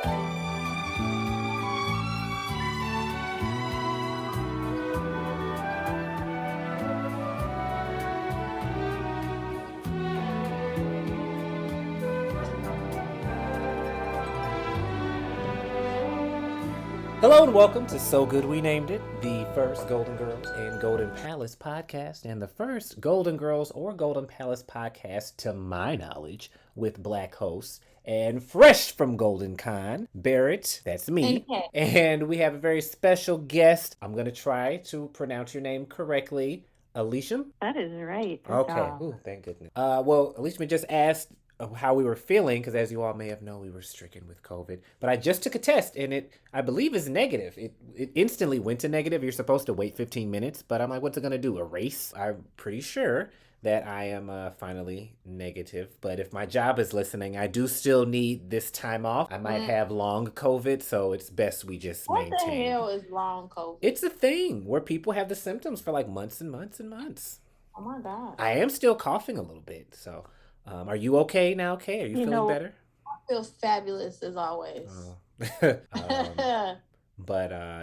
Hello and welcome to So Good We Named It, the first Golden Girls and Golden Palace podcast, and the first Golden Girls or Golden Palace podcast, to my knowledge, with black hosts. And fresh from Goldencon, Barrett, that's me. Okay. And we have a very special guest. I'm going to try to pronounce your name correctly. Elysium? That is right. Good Okay. job. Ooh, thank goodness. Well, Elysium just asked how we were feeling, because as you all may have known, we were stricken with COVID. But I just took a test, and it, I believe, is negative. It instantly went to negative. You're supposed to wait 15 minutes, but I'm like, what's it gonna do? Erase? I'm pretty sure that I am finally negative. But if my job is listening, I do still need this time off. I might have long COVID, so it's best we just What the maintain. hell is long COVID? It's a thing where people have the symptoms for like months and months and months. Oh my God. I am still coughing a little bit, so. Are you okay now, Kay? Are you feeling better? I feel fabulous as always.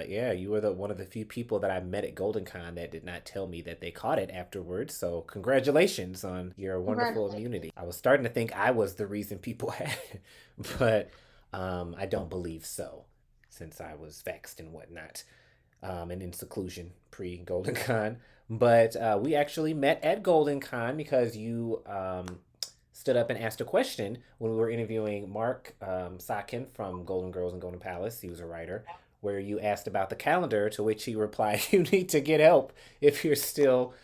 Yeah, you were one of the few people that I met at Goldencon that did not tell me that they caught it afterwards. So congratulations on your wonderful immunity. I was starting to think I was the reason people had it, but I don't believe so, since I was vaxxed and whatnot, and in seclusion pre-Goldencon. But we actually met at Goldencon because you stood up and asked a question when we were interviewing Mark Sakin from Golden Girls and Golden Palace. He was a writer, where you asked about the calendar, to which he replied, you need to get help if you're still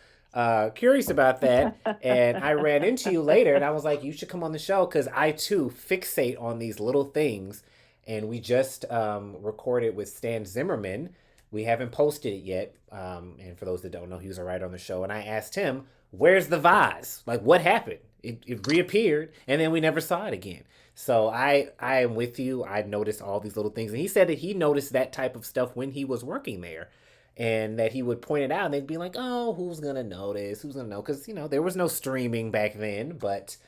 curious about that. And I ran into you later, and I was like, you should come on the show, because I, too, fixate on these little things. And we just recorded with Stan Zimmerman. We haven't posted it yet. And for those that don't know, he was a writer on the show. And I asked him, where's the vase? Like, what happened? It reappeared, and then we never saw it again. So I am with you. I noticed all these little things. And he said that he noticed that type of stuff when he was working there, and that he would point it out, and they'd be like, oh, who's going to notice? Who's going to know? Because, there was no streaming back then, but,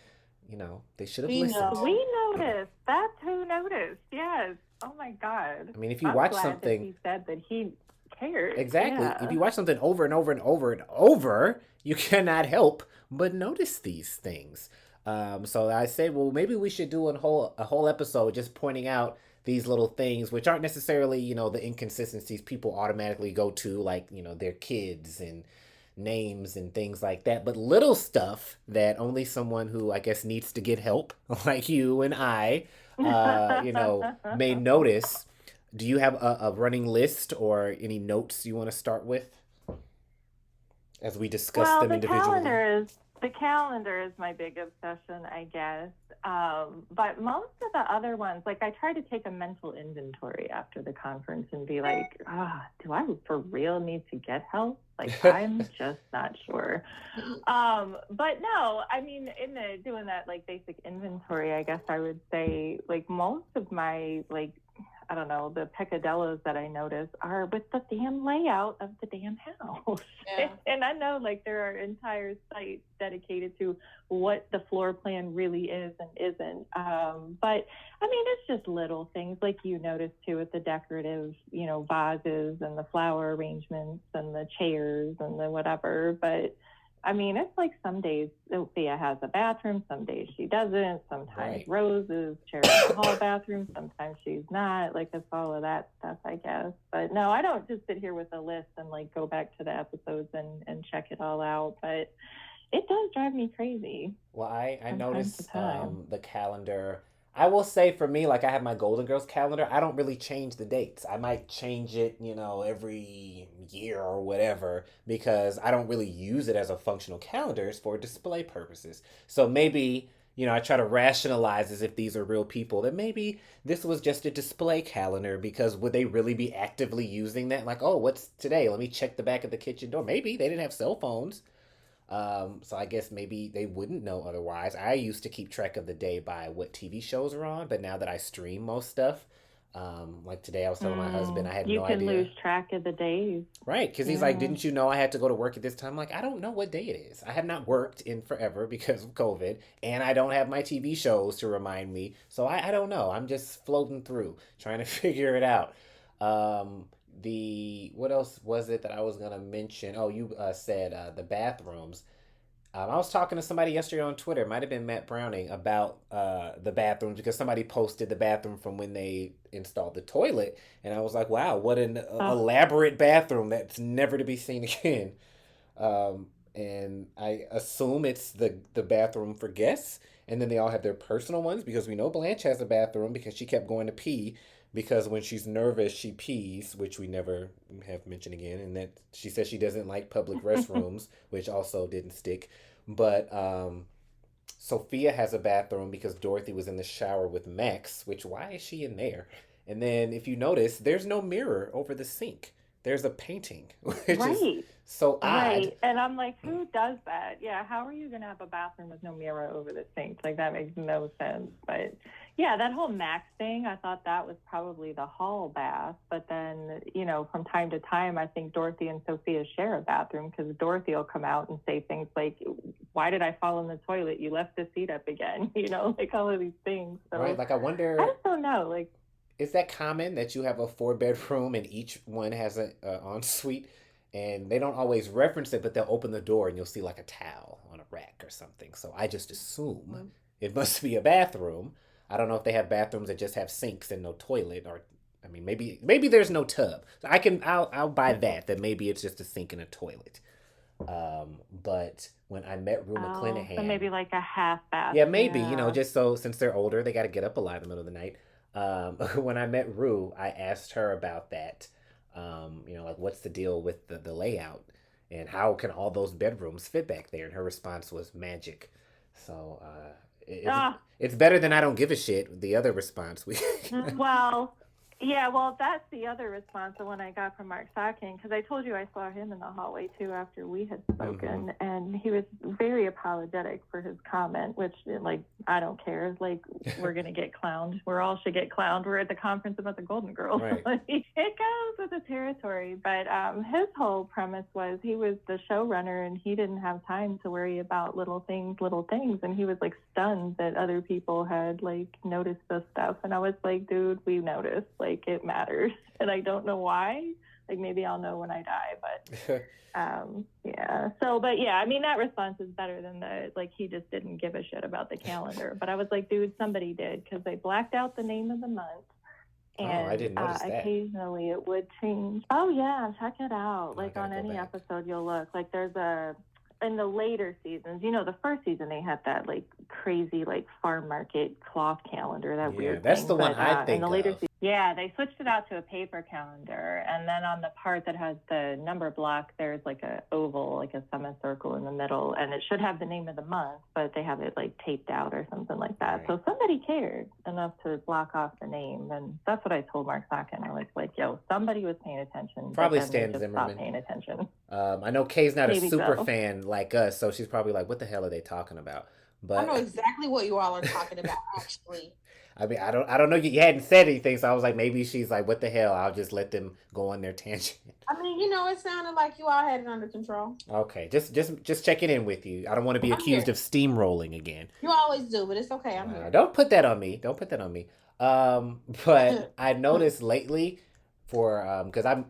they should have listened. We noticed. That's who noticed. Yes. Oh, my God. I mean, if you watch something... he said that he cared. Exactly. Yeah. If you watch something over and over and over and over, you cannot help but notice these things. So I said, well, maybe we should do a whole episode just pointing out these little things, which aren't necessarily, the inconsistencies people automatically go to, like, their kids and names and things like that, but little stuff that only someone who, I guess, needs to get help, like you and I, may notice. Do you have a running list or any notes you want to start with as we discuss them individually? The calendar is my big obsession, I guess. But most of the other ones, like, I try to take a mental inventory after the conference and be like, do I for real need to get help? Like, I'm just not sure. But no, I mean, doing that, like, basic inventory, I guess I would say, like, most of my, like, I don't know, the peccadillos that I notice are with the damn layout of the damn house. Yeah. And I know, like, there are entire sites dedicated to what the floor plan really is and isn't. But, I mean, it's just little things, like you noticed, too, with the decorative, vases and the flower arrangements and the chairs and the whatever. But, I mean, it's like some days Sophia has a bathroom, some days she doesn't. Sometimes Right. Rose is sharing the hall bathroom, sometimes she's not. Like, it's all of that stuff, I guess. But no, I don't just sit here with a list and, like, go back to the episodes and check it all out. But it does drive me crazy. Well, I from time noticed to time. the calendar. I will say, for me, like, I have my Golden Girls calendar. I don't really change the dates. I might change it, every year or whatever, because I don't really use it as a functional calendar. It's for display purposes. So maybe, I try to rationalize as if these are real people, that maybe this was just a display calendar, because would they really be actively using that? Like, oh, what's today? Let me check the back of the kitchen door. Maybe they didn't have cell phones. So I guess maybe they wouldn't know otherwise. I used to keep track of the day by what TV shows are on, but now that I stream most stuff, Like today, I was telling my husband I had You no can lose idea. track of the days. Right, because he's like, Yeah. didn't you know I had to go to work at this time? I'm like, I don't know what day it is. I have not worked in forever because of COVID, and I don't have my TV shows to remind me. So I don't know. I'm just floating through, trying to figure it out. What else was it that I was gonna mention? Oh, you said the bathrooms. I was talking to somebody yesterday on Twitter, it might have been Matt Browning, about the bathrooms because somebody posted the bathroom from when they installed the toilet. And I was like, wow, what an Oh, elaborate bathroom that's never to be seen again. And I assume it's the bathroom for guests. And then they all have their personal ones because we know Blanche has a bathroom because she kept going to pee because when she's nervous, she pees, which we never have mentioned again. And that she says she doesn't like public restrooms, which also didn't stick. But Sophia has a bathroom because Dorothy was in the shower with Max, which why is she in there? And then if you notice, there's no mirror over the sink. There's a painting, which is right. so odd. Right. And I'm like, who does that? Yeah. How are you going to have a bathroom with no mirror over the sink? Like, that makes no sense. But yeah, that whole Max thing, I thought that was probably the hall bath. But then, from time to time, I think Dorothy and Sophia share a bathroom because Dorothy will come out and say things like, why did I fall in the toilet? You left the seat up again, like all of these things. So Right? Like I I wonder, just don't know. Like, is that common that you have a four-bedroom and each one has an ensuite, and they don't always reference it, but they'll open the door and you'll see like a towel on a rack or something. So I just assume it must be a bathroom. I don't know if they have bathrooms that just have sinks and no toilet, or I mean maybe there's no tub. So I'll buy that maybe it's just a sink and a toilet. But when I met Rue so McClanahan, maybe like a half bath. yeah, maybe, Yeah. just so since they're older, they got to get up a lot in the middle of the night. When I met Rue, I asked her about that. Like what's the deal with the layout and how can all those bedrooms fit back there? And her response was magic. So Ah, it's better than I don't give a shit. The other response we. well, yeah, that's the other response, the one I got from Mark Sacking, because I told you I saw him in the hallway too after we had spoken, and he was very apologetic for his comment, which, like, I don't care. Like, we're going to get clowned. We all should get clowned. We're at the conference about the Golden Girls. Right. It goes with the territory. But his whole premise was he was the showrunner and he didn't have time to worry about little things. And he was, like, stunned that other people had, like, noticed this stuff. And I was like, dude, we noticed. Like, it matters. And I don't know why. Like, maybe I'll know when I die. But yeah. So, but yeah, I mean, that response is better than he just didn't give a shit about the calendar. But I was like, dude, somebody did, because they blacked out the name of the month. And I didn't notice that. Occasionally it would change. Oh yeah, check it out. Like, on any back. episode you'll look. Like, there's in the later seasons, the first season they had that like crazy like farm market cloth calendar, that weird that's thing. the one I think in the later of. Yeah, they switched it out to a paper calendar, and then on the part that has the number block, there's like a oval, like a semicircle in the middle, and it should have the name of the month, but they have it like taped out or something like that. Right. So somebody cared enough to block off the name, and that's what I told Mark Sakin. I was like, yo, somebody was paying attention. Probably Stan Zimmerman. Stopped paying attention. I know Kay's not Maybe a super so. fan like us, so she's probably like, what the hell are they talking about? But I know exactly what you all are talking about, actually. I mean, I don't know. You hadn't said anything, so I was like, maybe she's like, "What the hell?" I'll just let them go on their tangent. I mean, it sounded like you all had it under control. Okay, just checking in with you. I don't want to be accused of steamrolling again. You always do, but it's okay. I'm here. Don't put that on me. Don't put that on me. But I noticed lately, because I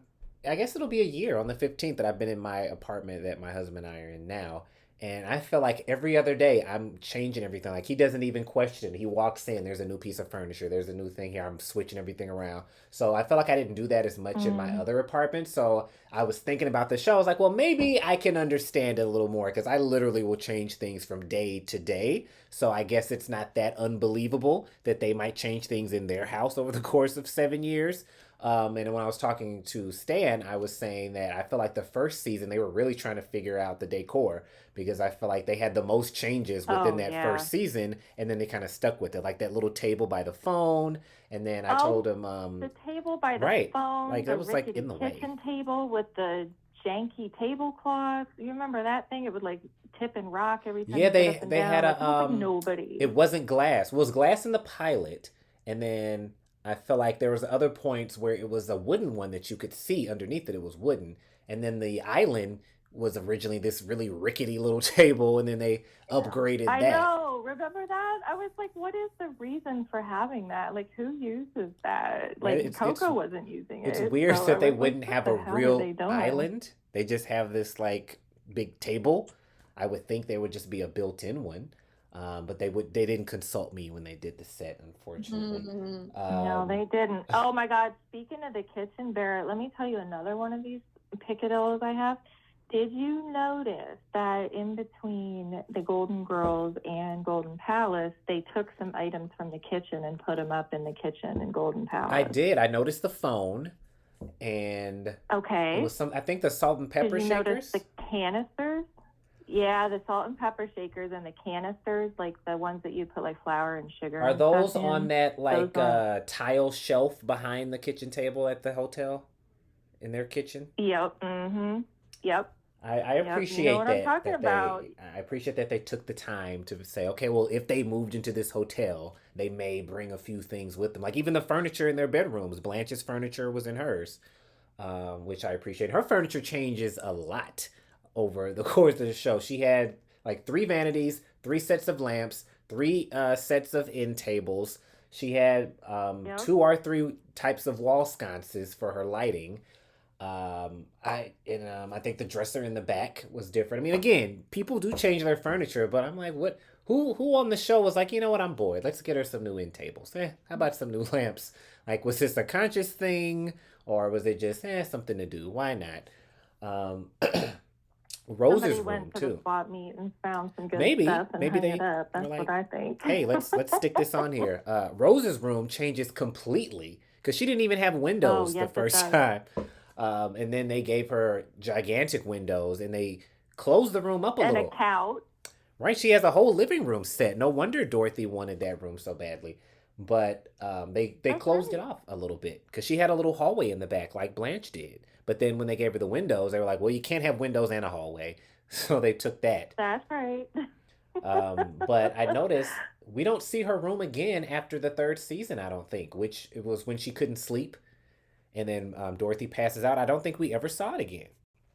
guess it'll be a year on the 15th that I've been in my apartment that my husband and I are in now. And I feel like every other day I'm changing everything. Like, he doesn't even question. He walks in, there's a new piece of furniture, there's a new thing here. I'm switching everything around. So I felt like I didn't do that as much in my other apartment. So I was thinking about the show. I was like, well, maybe I can understand it a little more, because I literally will change things from day to day. So I guess it's not that unbelievable that they might change things in their house over the course of 7 years. And when I was talking to Stan, I was saying that I feel like the first season they were really trying to figure out the decor, because I feel like they had the most changes within that first season, and then they kind of stuck with it, like that little table by the phone. And then I told him the table by the phone, like that was like in the kitchen table with the janky tablecloth. You remember that thing? It would like tip and rock every time. Yeah, they had like nobody. It wasn't glass. Well, it was glass in the pilot, and then I felt like there was other points where it was a wooden one that you could see underneath it. It was wooden. And then the island was originally this really rickety little table, and then they upgraded I that. know. Remember that? I was like, what is the reason for having that? Like, who uses that? Like, Coco wasn't using it. It's weird that they wouldn't have a real island. They just have this, like, big table. I would think there would just be a built-in one. But they didn't consult me when they did the set, unfortunately. No, they didn't. Oh my God! Speaking of the kitchen, Barrett, let me tell you another one of these picadillos I have. Did you notice that in between the Golden Girls and Golden Palace, they took some items from the kitchen and put them up in the kitchen in Golden Palace? I did. I noticed the phone, and it was I think the salt and pepper shakers. Did you notice the canisters? Yeah, the salt and pepper shakers and the canisters, like the ones that you put like flour and sugar. Are those on that like tile shelf behind the kitchen table at the hotel in their kitchen? Yep. Mm-hmm. Yep. I appreciate you know what I'm talking about. I appreciate that they took the time to say, okay, well, if they moved into this hotel, they may bring a few things with them. Like even the furniture in their bedrooms. Blanche's furniture was in hers, which I appreciate. Her furniture changes a lot over the course of the show. She had like 3 vanities, 3 sets of lamps, 3 sets of end tables. She had 2 or 3 types of wall sconces for her lighting. I think the dresser in the back was different. I mean, again, people do change their furniture, but I'm like, what? Who on the show was like, you know what? I'm bored. Let's get her some new end tables. How about some new lamps? Like, was this a conscious thing, or was it just something to do? Why not? Rose's room to too. The swap meet and found some good maybe stuff and maybe hung it up. That's what I think. Hey, let's stick this on here. Rose's room changes completely because she didn't even have windows the first time. And then they gave her gigantic windows and they closed the room up a little. And a couch. Right, she has a whole living room set. No wonder Dorothy wanted that room so badly. But they closed it off a little bit because she had a little hallway in the back like Blanche did. But then when they gave her the windows, they were like, well, you can't have windows and a hallway. So they took that. That's right. But I noticed we don't see her room again after the 3rd season, I don't think, which it was when she couldn't sleep. And then Dorothy passes out. I don't think we ever saw it again.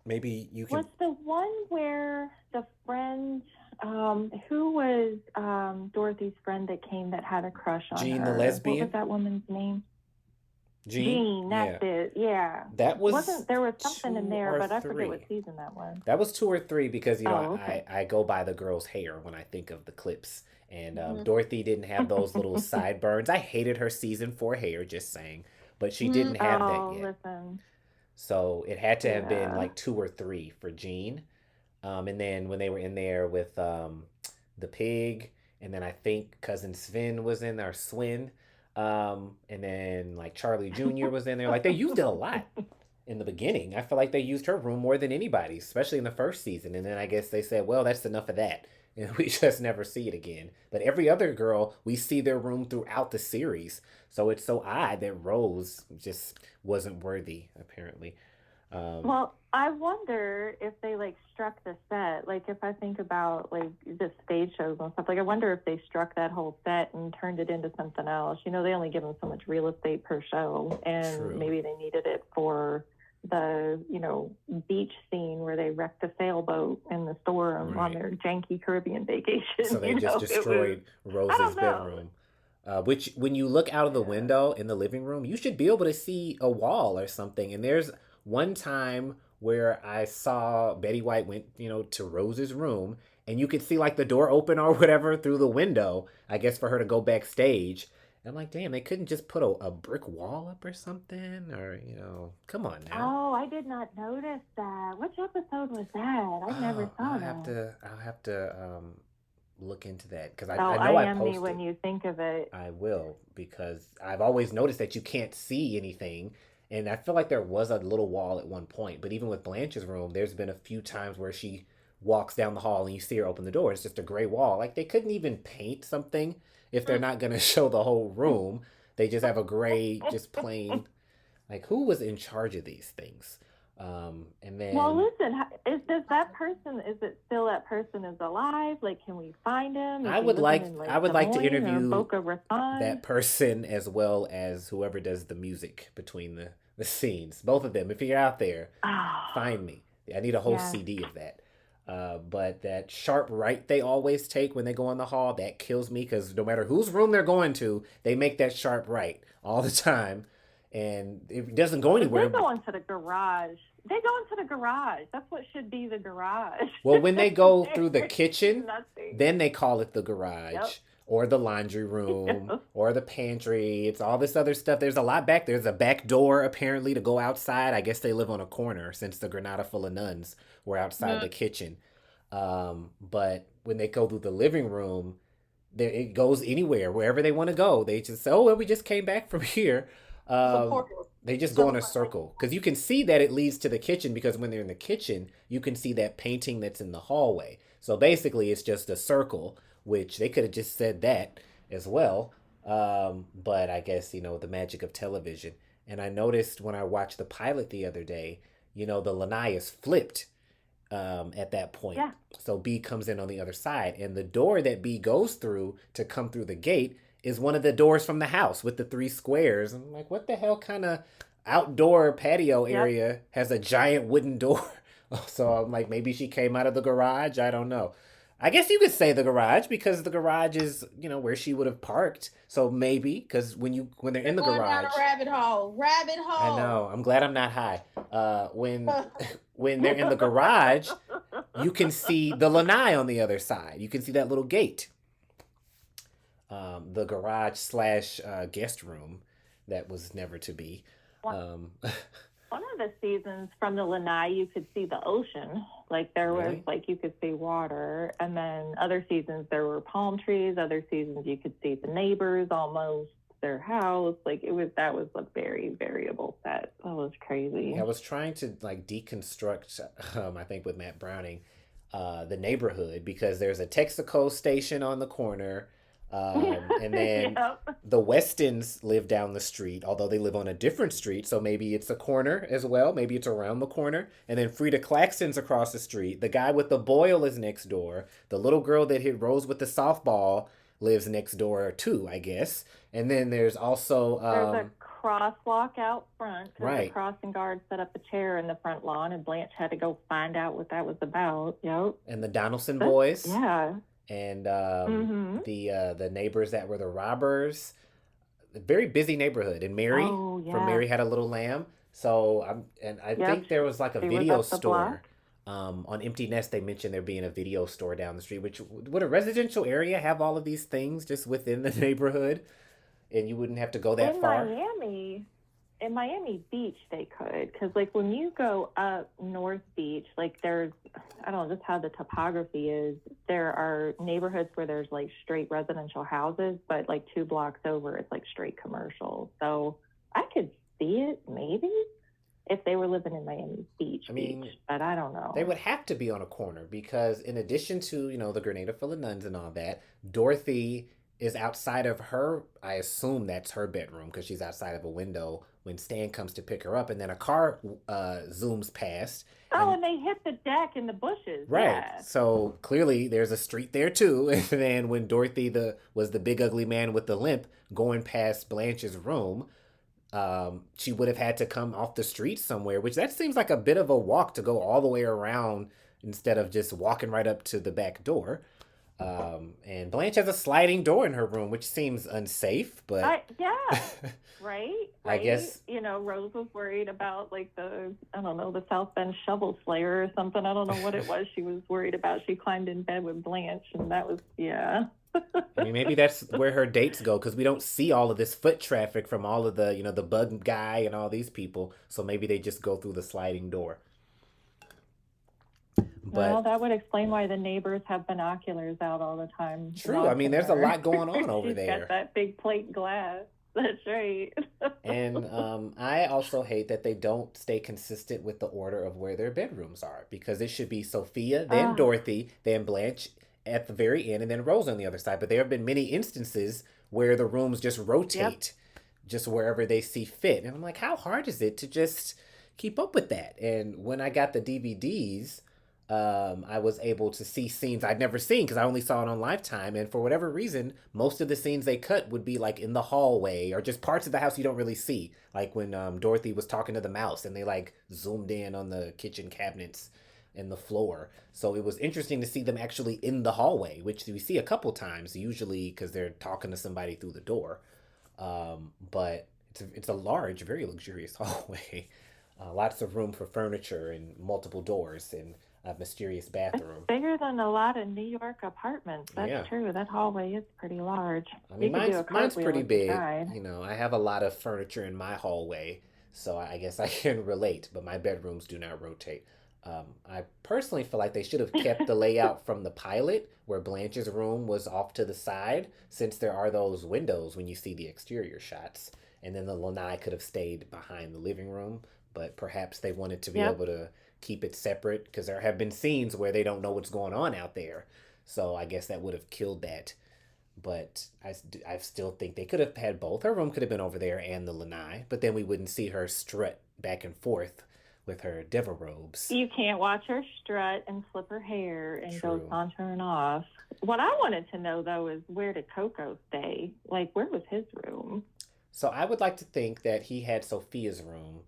Maybe you can... Was the one where the friend, who was Dorothy's friend that came that had a crush on Jean, her? the lesbian? What was that woman's name? Jean, that's it. Yeah. That was there was something in there, but I forget what season that was. That was 2 or 3 because I go by the girl's hair when I think of the clips. And Dorothy didn't have those little sideburns. I hated her season 4 hair, just saying. But she didn't have that yet. Listen. So it had to have been like 2 or 3 for Jean. And then when they were in there with the pig, and then I think cousin Sven was in there, Swin. And then like Charlie Jr. was in there. Like they used it a lot in the beginning. I feel like they used her room more than anybody, especially in the 1st season. And then I guess they said, well, that's enough of that. And we just never see it again. But every other girl, we see their room throughout the series. So it's so odd that Rose just wasn't worthy, apparently. Well, I wonder if they like struck the set. Like if I think about like the stage shows and stuff, like I wonder if they struck that whole set and turned it into something else. You know, they only give them so much real estate per show, and maybe they needed it for the, beach scene where they wrecked a sailboat in the storm on their janky Caribbean vacation. So they just destroyed Rose's bedroom. Which, when you look out of the window in the living room, you should be able to see a wall or something. And there's one time where I saw Betty White went, to Rose's room, and you could see like the door open or whatever through the window, I guess for her to go backstage. And I'm like, damn, they couldn't just put a brick wall up or something, or come on now. Oh, I did not notice that. Which episode was that? I never saw that. I'll have to look into that because I know I posted. Me when you think of it. I will, because I've always noticed that you can't see anything, and I feel like there was a little wall at one point. But even with Blanche's room, there's been a few times where she walks down the hall and you see her open the door. It's just a gray wall. Like they couldn't even paint something. If they're not going to show the whole room, they just have a gray, just plain, like who was in charge of these things? And then well, listen, is it still that person is alive? Like, can we find him? Is I he would living like in I like would Des like to Moines or interview Boca Raton? that person as well as whoever does the music between the scenes. Both of them. If you're out there, Oh, find me. I need a whole yes. CD of that. But that sharp right they always take when they go in the hall, that kills me because no matter whose room they're going to, they make that sharp right all the time. And it doesn't go If they anywhere. go into the garage, they go into the garage. That's what should be the garage. Well, when they go through the There's kitchen, nothing. then they call it the Yep. garage or the laundry room Yep. or the pantry. It's all this other stuff. There's a lot back there. There's a back door apparently to go outside. I guess they live on a corner since the Granada full of nuns were outside the kitchen. But when they go through the living room, there it goes anywhere, wherever they want to go. They just say, "Oh, well, we just came back from here." Um, Support. they just go in a circle because you can see that it leads to the kitchen because when they're in the kitchen, you can see that painting that's in the hallway. So basically, it's just a circle, which they could have just said that as well. But I guess, the magic of television. And I noticed when I watched the pilot the other day, the lanai is flipped at that point. Yeah. So B comes in on the other side, and the door that B goes through to come through the gate is one of the doors from the house with the three squares. I'm like, what the hell kind of outdoor patio area has a giant wooden door? So I'm like, maybe she came out of the garage. I don't know. I guess you could say the garage because the garage is, where she would have parked. So maybe because when they're in the Going down garage, a rabbit hole. Rabbit hole. I know. I'm glad I'm not high. When they're in the garage, you can see the lanai on the other side. You can see that little gate. The garage slash guest room that was never to be. One of the seasons from the lanai, you could see the ocean. Like there was, Really? like you could see water. And then other seasons there were palm trees. Other seasons you could see the neighbors almost, their house. Like that was a very variable set. That was crazy. I was trying to like deconstruct, I think with Matt Browning, the neighborhood because there's a Texaco station on the corner. And then the Westons live down the street, although they live on a different street. So maybe it's a corner as well. Maybe it's around the corner. And then Frida Claxton's across the street. The guy with the boil is next door. The little girl that hit Rose with the softball lives next door too, I guess. And then there's also there's a crosswalk out front because right. the crossing guard set up a chair in the front lawn, and Blanche had to go find out what that was about. Yep. And the Donaldson boys. Yeah. And the neighbors that were the robbers. A very busy neighborhood. And Mary from Mary Had a Little Lamb. So I think there was like a video store. On Empty Nest, they mentioned there being a video store down the street. Which would a residential area have all of these things just within the neighborhood, and you wouldn't have to go that far? In Miami Beach, they could, because like when you go up North Beach, like there's, I don't know, just how the topography is. There are neighborhoods where there's like straight residential houses, but like 2 blocks over, it's like straight commercial. So I could see it maybe if they were living in Miami Beach, but I don't know. They would have to be on a corner because in addition to, the Grenada full of nuns and all that, Dorothy is outside of her, I assume that's her bedroom because she's outside of a window when Stan comes to pick her up, and then a car zooms past. And they hit the deck in the bushes. Right. Yeah. So clearly there's a street there too. And then when Dorothy was the big ugly man with the limp going past Blanche's room, she would have had to come off the street somewhere, which that seems like a bit of a walk to go all the way around instead of just walking right up to the back door. And Blanche has a sliding door in her room, which seems unsafe, but right. I guess Rose was worried about like the South Bend shovel slayer or something. I don't know what it was she was worried about. She climbed in bed with Blanche, and that was maybe that's where her dates go because we don't see all of this foot traffic from all of the the bug guy and all these people. So maybe they just go through the sliding door. Well, that would explain why the neighbors have binoculars out all the time. True. I mean, there's a lot going on over She's there. got that big plate glass. That's right. And I also hate that they don't stay consistent with the order of where their bedrooms are because it should be Sophia, then Dorothy, then Blanche at the very end, and then Rose on the other side. But there have been many instances where the rooms just rotate just wherever they see fit. And I'm like, how hard is it to just keep up with that. And when I got the DVDs, I was able to see scenes I'd never seen because I only saw it on Lifetime. And for whatever reason, most of the scenes they cut would be like in the hallway or just parts of the house you don't really see. Like when Dorothy was talking to the mouse and they like zoomed in on the kitchen cabinets and the floor. So it was interesting to see them actually in the hallway, which we see a couple times, usually because they're talking to somebody through the door. But it's a large, very luxurious hallway. Lots of room for furniture and multiple doors and a mysterious It's bathroom. bigger than a lot of New York apartments. Yeah. That's true. That hallway is pretty large. I You mean, could do a mine's cartwheel pretty if you big. tried. You know, I have a lot of furniture in my hallway, so I guess I can relate. But my bedrooms do not rotate. I personally feel like they should have kept the layout from the pilot, where Blanche's room was off to the side, since there are those windows when you see the exterior shots, and then the lanai could have stayed behind the living room. But perhaps they wanted to be Yep. able to keep it separate because there have been scenes where they don't know what's going on out there. So I guess that would have killed that. But I still think they could have had both. Her room could have been over there and the lanai, but then we wouldn't see her strut back and forth with her devil robes. You can't watch her strut and flip her hair and go True. sauntering off. What I wanted to know, though, is where did Coco stay? Like, where was his room? So I would like to think that he had Sophia's room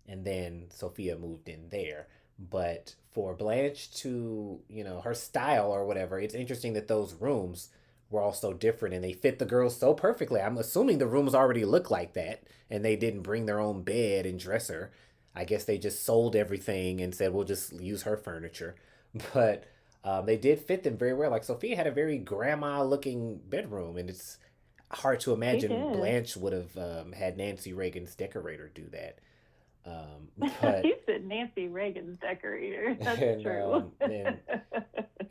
and then Sophia moved in there. But for Blanche to, her style or whatever, it's interesting that those rooms were all so different and they fit the girls so perfectly. I'm assuming the rooms already look like that and they didn't bring their own bed and dresser. I guess they just sold everything and said, we'll just use her furniture. But they did fit them very well. Like Sophia had a very grandma looking bedroom, and it's hard to She imagine did. Blanche would have had Nancy Reagan's decorator do that. But You said Nancy Reagan's decorator. That's and true.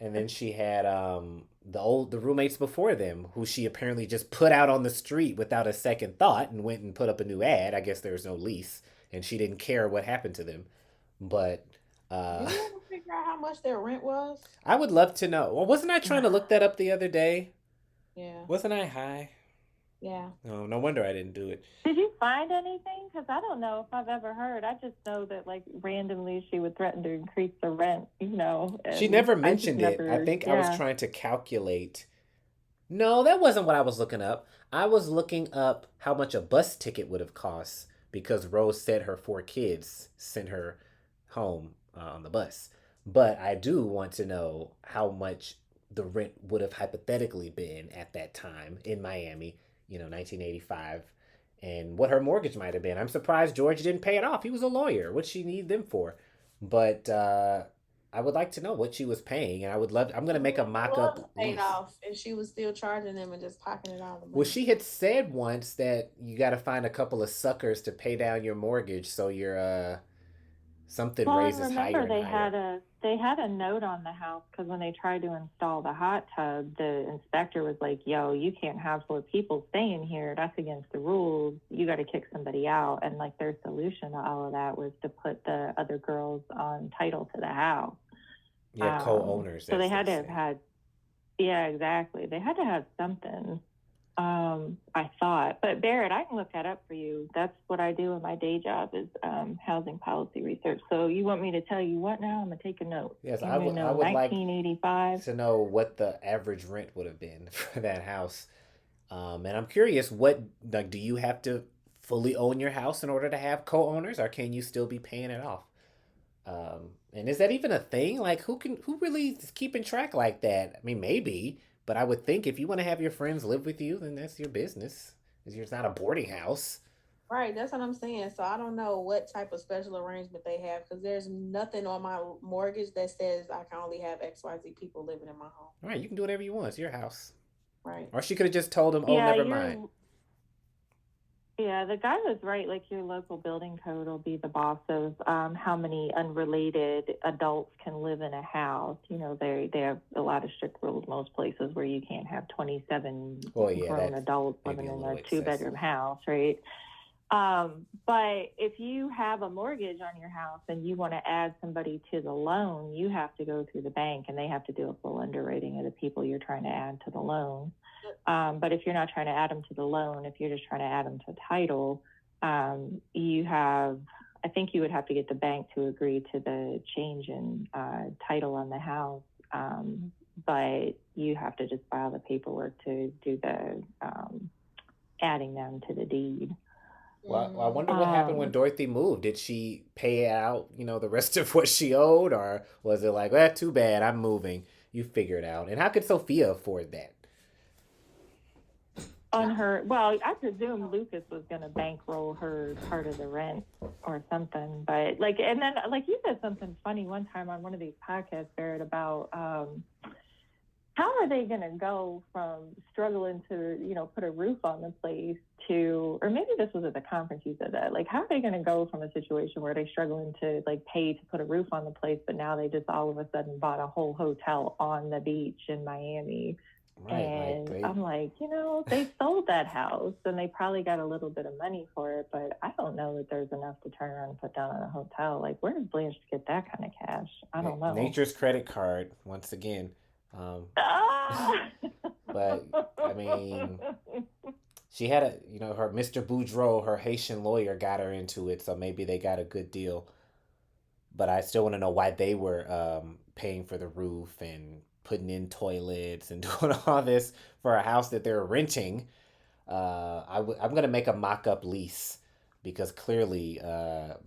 then she had the roommates before them who she apparently just put out on the street without a second thought and went and put up a new ad. I guess there was no lease and she didn't care what happened to them. But Did you ever figure out how much their rent was? I would love to know. Well, wasn't I trying to look that up the other day? Yeah, Wasn't I high? yeah. Oh, no wonder I didn't do it. Did you find anything? Because I don't know if I've ever heard. I just know that, like, randomly she would threaten to increase the rent, She and never I just mentioned it. I never, think I was yeah. trying to calculate. No, that wasn't what I was looking up. I was looking up how much a bus ticket would have cost because Rose said her 4 kids sent her home on the bus. But I do want to know how much the rent would have hypothetically been at that time in Miami, 1985, and what her mortgage might have been. I'm surprised George didn't pay it off. He was a lawyer. What'd she need them for? But I would like to know what she was paying, and I'm going to make a mock Was up paid lease. off, and she was still charging them and just pocketing all the Well, money. she had said once that you got to find a couple of suckers to pay down your mortgage so your something Well, and raises higher remember and higher. they had a note on the house because when they tried to install the hot tub, the inspector was like, "Yo, you can't have 4 people staying here. That's against the rules. You got to kick somebody out." And like their solution to all of that was to put the other girls on title to the house. Yeah, co-owners, So they as they had to have say. had, yeah, exactly. They had to have something. I thought, but Barrett, I can look that up for you. That's what I do in my day job is housing policy research. So you want me to tell you what now? I'm gonna take a note. Yes, You I want me would. to I know would like 1985? to know what the average rent would have been for that house. And I'm curious, what like do you have to fully own your house in order to have co-owners, or can you still be paying it off? And is that even a thing? Like, who really is keeping track like that? I mean, maybe, but I would think if you want to have your friends live with you, then that's your business. It's not a boarding house. Right, that's what I'm saying. So I don't know what type of special arrangement they have because there's nothing on my mortgage that says I can only have XYZ people living in my home. All right, you can do whatever you want. It's your house. Right. Or she could have just told him, "Oh, Yeah, never mind." you're. Yeah, the guy was right. Like your local building code will be the boss of how many unrelated adults can live in a house. They have a lot of strict rules most places where you can't have 27 Well, yeah, grown that's adults maybe living a in little a excessive. two-bedroom house, right? But if you have a mortgage on your house and you want to add somebody to the loan, you have to go through the bank and they have to do a full underwriting of the people you're trying to add to the loan. But if you're not trying to add them to the loan, if you're just trying to add them to title, you have, I think you would have to get the bank to agree to the change in title on the house. But you have to just file the paperwork to do the adding them to the deed. Well, I wonder what happened when Dorothy moved. Did she pay out, the rest of what she owed, or was it like, well, too bad, I'm moving. You figure it out. And how could Sophia afford that? On her, well, I presume Lucas was going to bankroll her part of the rent or something. But and then you said something funny one time on one of these podcasts, Barrett, about how are they going to go from struggling to, put a roof on the place to, or maybe this was at the conference you said that, how are they going to go from a situation where they're struggling to pay to put a roof on the place, but now they just all of a sudden bought a whole hotel on the beach in Miami. Right, and I'm like, they sold that house and they probably got a little bit of money for it, but I don't know that there's enough to turn around and put down on a hotel. Where does Blanche get that kind of cash? I don't know. Nature's credit card, once again. But I mean, she had her Mr. Boudreaux, her Haitian lawyer, got her into it, so maybe they got a good deal. But I still want to know why they were paying for the roof and putting in toilets and doing all this for a house that they're renting. I'm gonna make a mock-up lease because clearly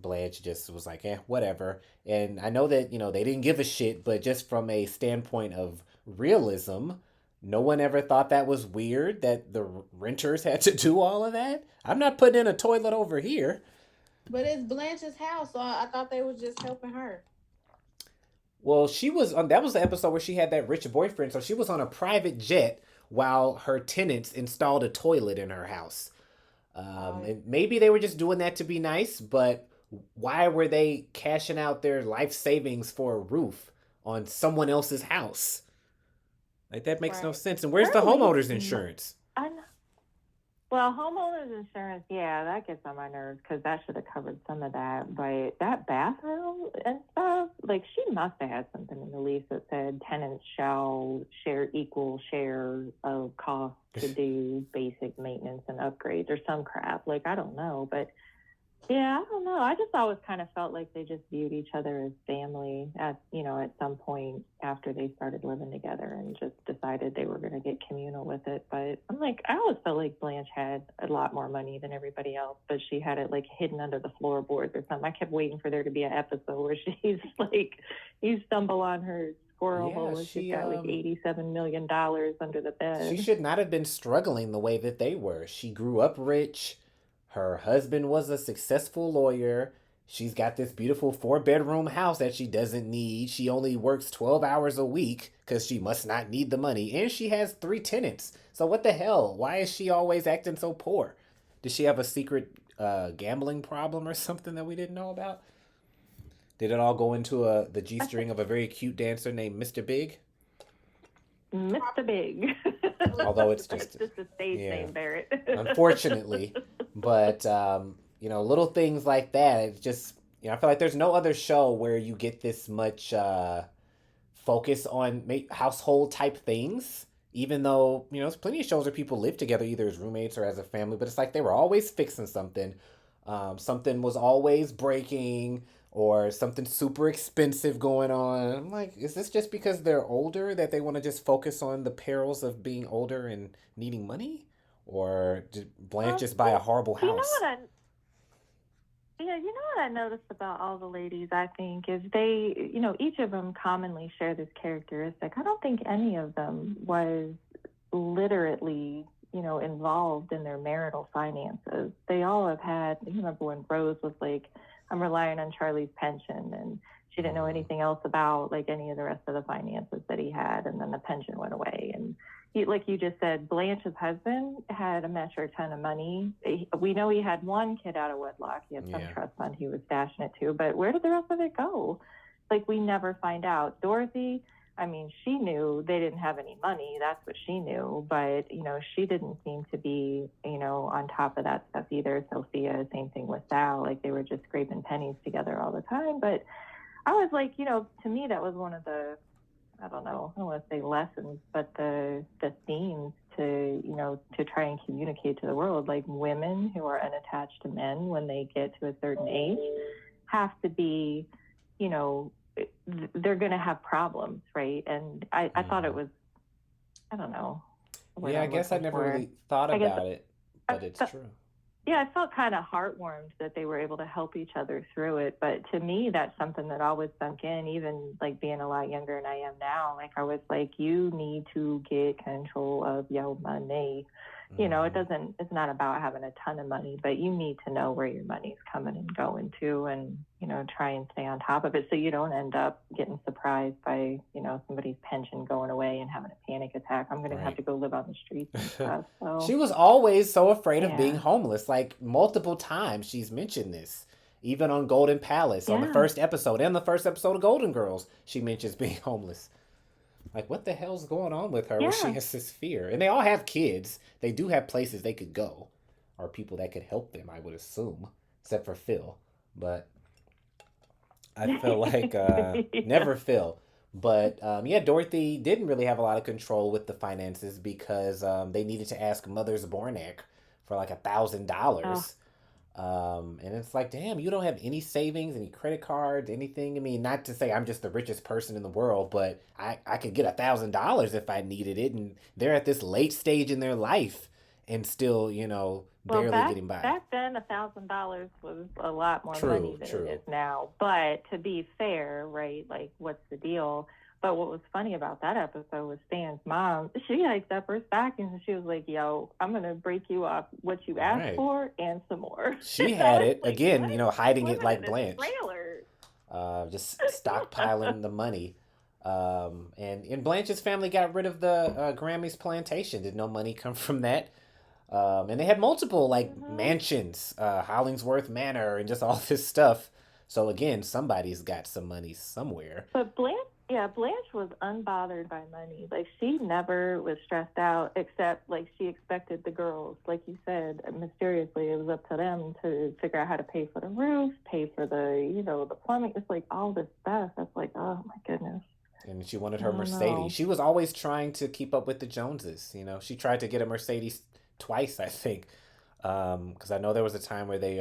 Blanche just was like, whatever. And I know that they didn't give a shit, but just from a standpoint of realism, no one ever thought that was weird that the renters had to do all of that. I'm not putting in a toilet over here. But it's Blanche's house, so I thought they were just helping her. Well, she was on. That was the episode where she had that rich boyfriend, so she was on a private jet while her tenants installed a toilet in her house. And maybe they were just doing that to be nice, but why were they cashing out their life savings for a roof on someone else's house? That makes no sense. And where's the homeowner's insurance? Well, homeowner's insurance, yeah, that gets on my nerves because that should have covered some of that. But that bathroom and stuff, she must have had something in the lease that said tenants shall share equal share of costs to do basic maintenance and upgrades or some crap. I don't know, but yeah, I don't know. I just always kind of felt like they just viewed each other as family at some point after they started living together and just decided they were going to get communal with it. But I'm I always felt like Blanche had a lot more money than everybody else, but she had it hidden under the floorboards or something. I kept waiting for there to be an episode where she's you stumble on her squirrel hole and she's got $87 million under the bed. She should not have been struggling the way that they were. She grew up rich. Her husband was a successful lawyer. She's got this beautiful 4-bedroom house that she doesn't need. She only works 12 hours a week because she must not need the money. And she has 3 tenants. So what the hell? Why is she always acting so poor? Does she have a secret gambling problem or something that we didn't know about? Did it all go into the G-string of a very cute dancer named Mr. Big? Mr. Big. Although it's just a stage name, Barrett. Unfortunately. But, little things like that. It's just, I feel like there's no other show where you get this much focus on household type things. Even though, there's plenty of shows where people live together either as roommates or as a family. But it's they were always fixing something. Something was always breaking or something super expensive going on. I'm is this just because they're older that they want to just focus on the perils of being older and needing money? Or did Blanche just buy a horrible house? You know what I noticed about all the ladies, I think, is they, each of them commonly share this characteristic. I don't think any of them was literally, involved in their marital finances. They all have had, you remember when Rose was I'm relying on Charlie's pension, and she didn't know anything else about any of the rest of the finances that he had, and then the pension went away. And like you just said, Blanche's husband had a metric ton of money. We know he had one kid out of wedlock. He had some trust fund he was stashing it to, but where did the rest of it go? We never find out. Dorothy, she knew they didn't have any money. That's what she knew. But, she didn't seem to be, on top of that stuff either. Sophia, same thing with Sal. They were just scraping pennies together all the time. But I was to me, that was one of the, I don't want to say lessons, but the themes to, to try and communicate to the world, women who are unattached to men when they get to a certain age have to be, you know, they're going to have problems, right? And I thought it was, I don't know the word Yeah, I I'm guess I looking never for. really thought I guess about it, I, but it's true. yeah, I felt kind of heartwarmed that they were able to help each other through it. But to me, that's something that always sunk in, even like being a lot younger than I am now. Like I was like, you need to get control of your money. You know, it's not about having a ton of money, but you need to know where your money's coming and going to, and, you know, try and stay on top of it so you don't end up getting surprised by, you know, somebody's pension going away and having a panic attack. I'm going to have to go live on the streets and stuff. So She was always so afraid of being homeless. Like multiple times she's mentioned this. Even on Golden Palace, on the first episode, and the first episode of Golden Girls, she mentions being homeless. Like, what the hell's going on with her where she has this fear? And they all have kids. They do have places they could go, or people that could help them, I would assume, except for Phil. But I feel like never Phil. But yeah, Dorothy didn't really have a lot of control with the finances because they needed to ask Mother's Bornak for like $1,000. And it's like, damn, you don't have any savings, any credit cards, anything. I mean, not to say I'm just the richest person in the world, but I could get $1,000 if I needed it. And they're at this late stage in their life and still, you know, barely getting by. Back then, $1,000 was a lot more money than it is now. But to be fair, right, like, what's the deal? But what was funny about that episode was Stan's mom. She hiked up her stockings and she was like, yo, I'm going to break you off what you asked for and some more. She had it, like, again, you know, hiding it like Blanche. Just stockpiling the money. And Blanche's family got rid of the Grammy's plantation. Did no money come from that? And they had multiple, like, mansions, Hollingsworth Manor, and just all this stuff. So, again, somebody's got some money somewhere. But Blanche was unbothered by money. Like, she never was stressed out, except, like, she expected the girls, like you said, mysteriously, it was up to them to figure out how to pay for the roof, pay for the, you know, the plumbing. It's like all this stuff. That's like, oh, my goodness. And she wanted her Mercedes. She was always trying to keep up with the Joneses, you know. She tried to get a Mercedes twice, I think. Because I know there was a time where they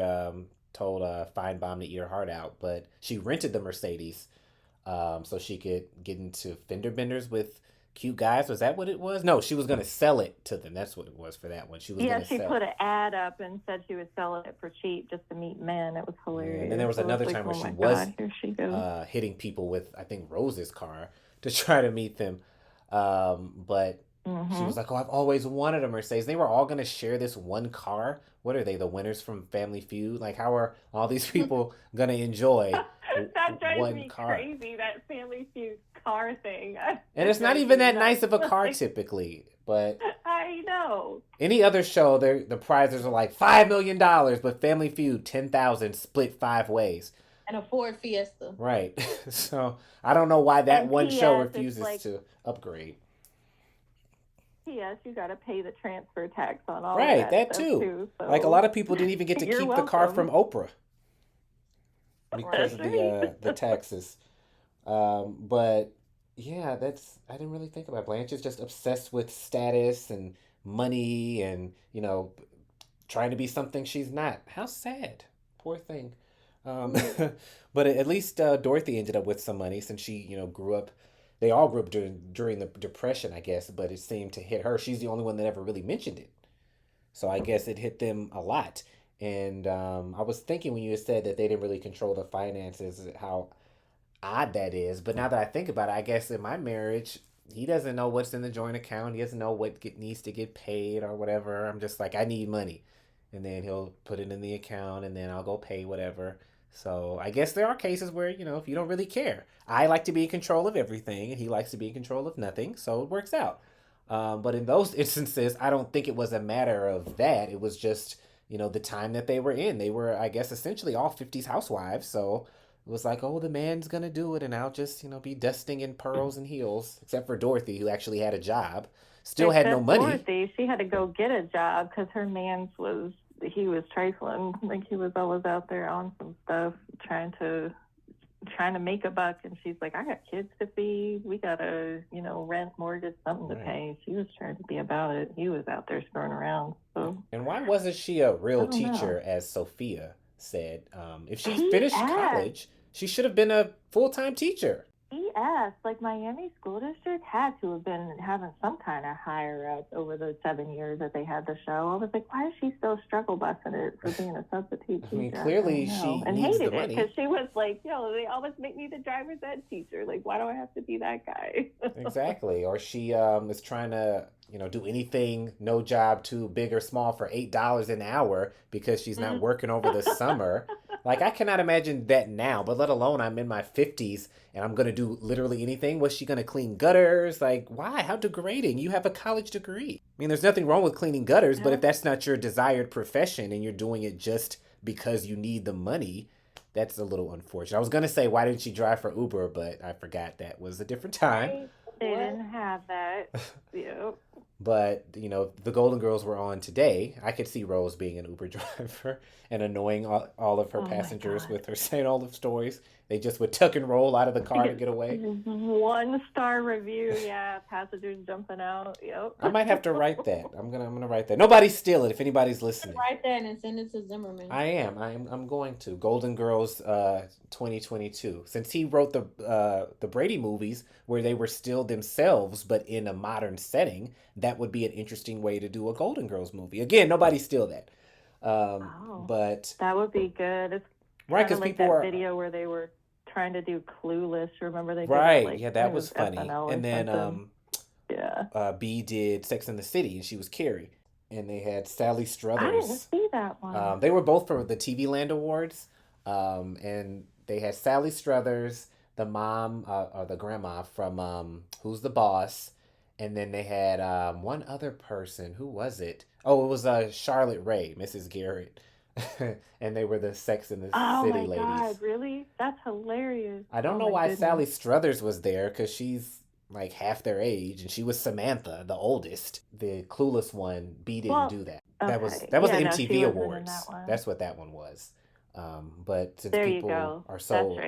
told Feinbaum to eat her heart out. But she rented the Mercedes so she could get into fender benders with cute guys. Was that what it was? No, she was going to sell it to them. That's what it was for that one. She was going to sell. She put an ad up and said she was selling it for cheap just to meet men. It was hilarious. And then there was another time where she was hitting people with, I think, Rose's car to try to meet them. But she was like, oh, I've always wanted a Mercedes. They were all going to share this one car. What are they, the winners from Family Feud? Like, how are all these people going to enjoy that drives one me car? Crazy, that Family Feud car thing. And it's not even that nice of a car typically. But I know. Any other show, the prizes are like $5 million, but Family Feud, 10,000 split 5 ways. And a Ford Fiesta. Right. So I don't know why that one show refuses to upgrade. Yes, you got to pay the transfer tax on all of that too. So. Like a lot of people didn't even get to keep the car from Oprah because of the taxes. But yeah, I didn't really think about it. Blanche is just obsessed with status and money and, you know, trying to be something she's not. How sad. Poor thing. But at least Dorothy ended up with some money since she, you know, grew up. They all grew up during the Depression, I guess, but it seemed to hit her. She's the only one that ever really mentioned it. So I guess it hit them a lot. And I was thinking when you said that they didn't really control the finances, how odd that is. But now that I think about it, I guess in my marriage, he doesn't know what's in the joint account. He doesn't know what needs to get paid or whatever. I'm just like, I need money. And then he'll put it in the account and then I'll go pay whatever. So I guess there are cases where, you know, if you don't really care. I like to be in control of everything and he likes to be in control of nothing. So it works out. But in those instances, I don't think it was a matter of that. It was just, you know, the time that they were in. They were, I guess, essentially all 50s housewives. So it was like, oh, the man's going to do it. And I'll just, you know, be dusting in pearls and heels. Except for Dorothy, who actually had a job. Still had no money. Dorothy, she had to go get a job because her man's he was trifling. Like he was always out there on some stuff trying to make a buck, and she's like, I got kids to feed, we gotta, you know, rent, mortgage, something to pay. She was trying to be about it. He was out there screwing around. So and why wasn't she a real teacher as Sophia? said. If she finished college, she should have been a full-time teacher. Yes, like Miami School District had to have been having some kind of higher up over the 7 years that they had the show. I was like, why is she still struggle busting it for being a substitute teacher? I mean, clearly she and needs hated the it money. because she was like, they always make me the driver's ed teacher. Like, why do I have to be that guy? Exactly. Or she is trying to, do anything, no job too big or small for $8 an hour because she's not working over the summer. Like, I cannot imagine that now, but let alone I'm in my 50s and I'm going to do literally anything. Was she going to clean gutters? Like, why? How degrading. You have a college degree. I mean, there's nothing wrong with cleaning gutters, but if that's not your desired profession and you're doing it just because you need the money, that's a little unfortunate. I was going to say, why didn't she drive for Uber? But I forgot that was a different time. They didn't have that. Yep. But, the Golden Girls were on today. I could see Rose being an Uber driver and annoying all of her passengers with her saying all the stories. They just would tuck and roll out of the car to get away. 1-star review, yeah. Passengers jumping out. Yep. I might have to write that. I'm gonna write that. Nobody steal it if anybody's listening. Write that and send it to Zimmerman. I'm going to. Golden Girls 2022. Since he wrote the Brady movies where they were still themselves but in a modern setting, that would be an interesting way to do a Golden Girls movie. Again, nobody steal that. But that would be good. It's right, because like people that are video where they were trying to do Clueless. Remember they right? did That was funny. And then B did Sex and the City, and she was Carrie. And they had Sally Struthers. I didn't see that one. They were both for the TV Land Awards, and they had Sally Struthers, the mom or the grandma from Who's the Boss, and then they had one other person. Who was it? Oh, it was Charlotte Rae, Mrs. Garrett. And they were the Sex and the City ladies. Oh my God, really? That's hilarious. I don't know why Sally Struthers was there, because she's like half their age, and she was Samantha, the oldest. The Clueless one, B didn't do that. Okay. That was the MTV Awards. That's what that one was. But since people are so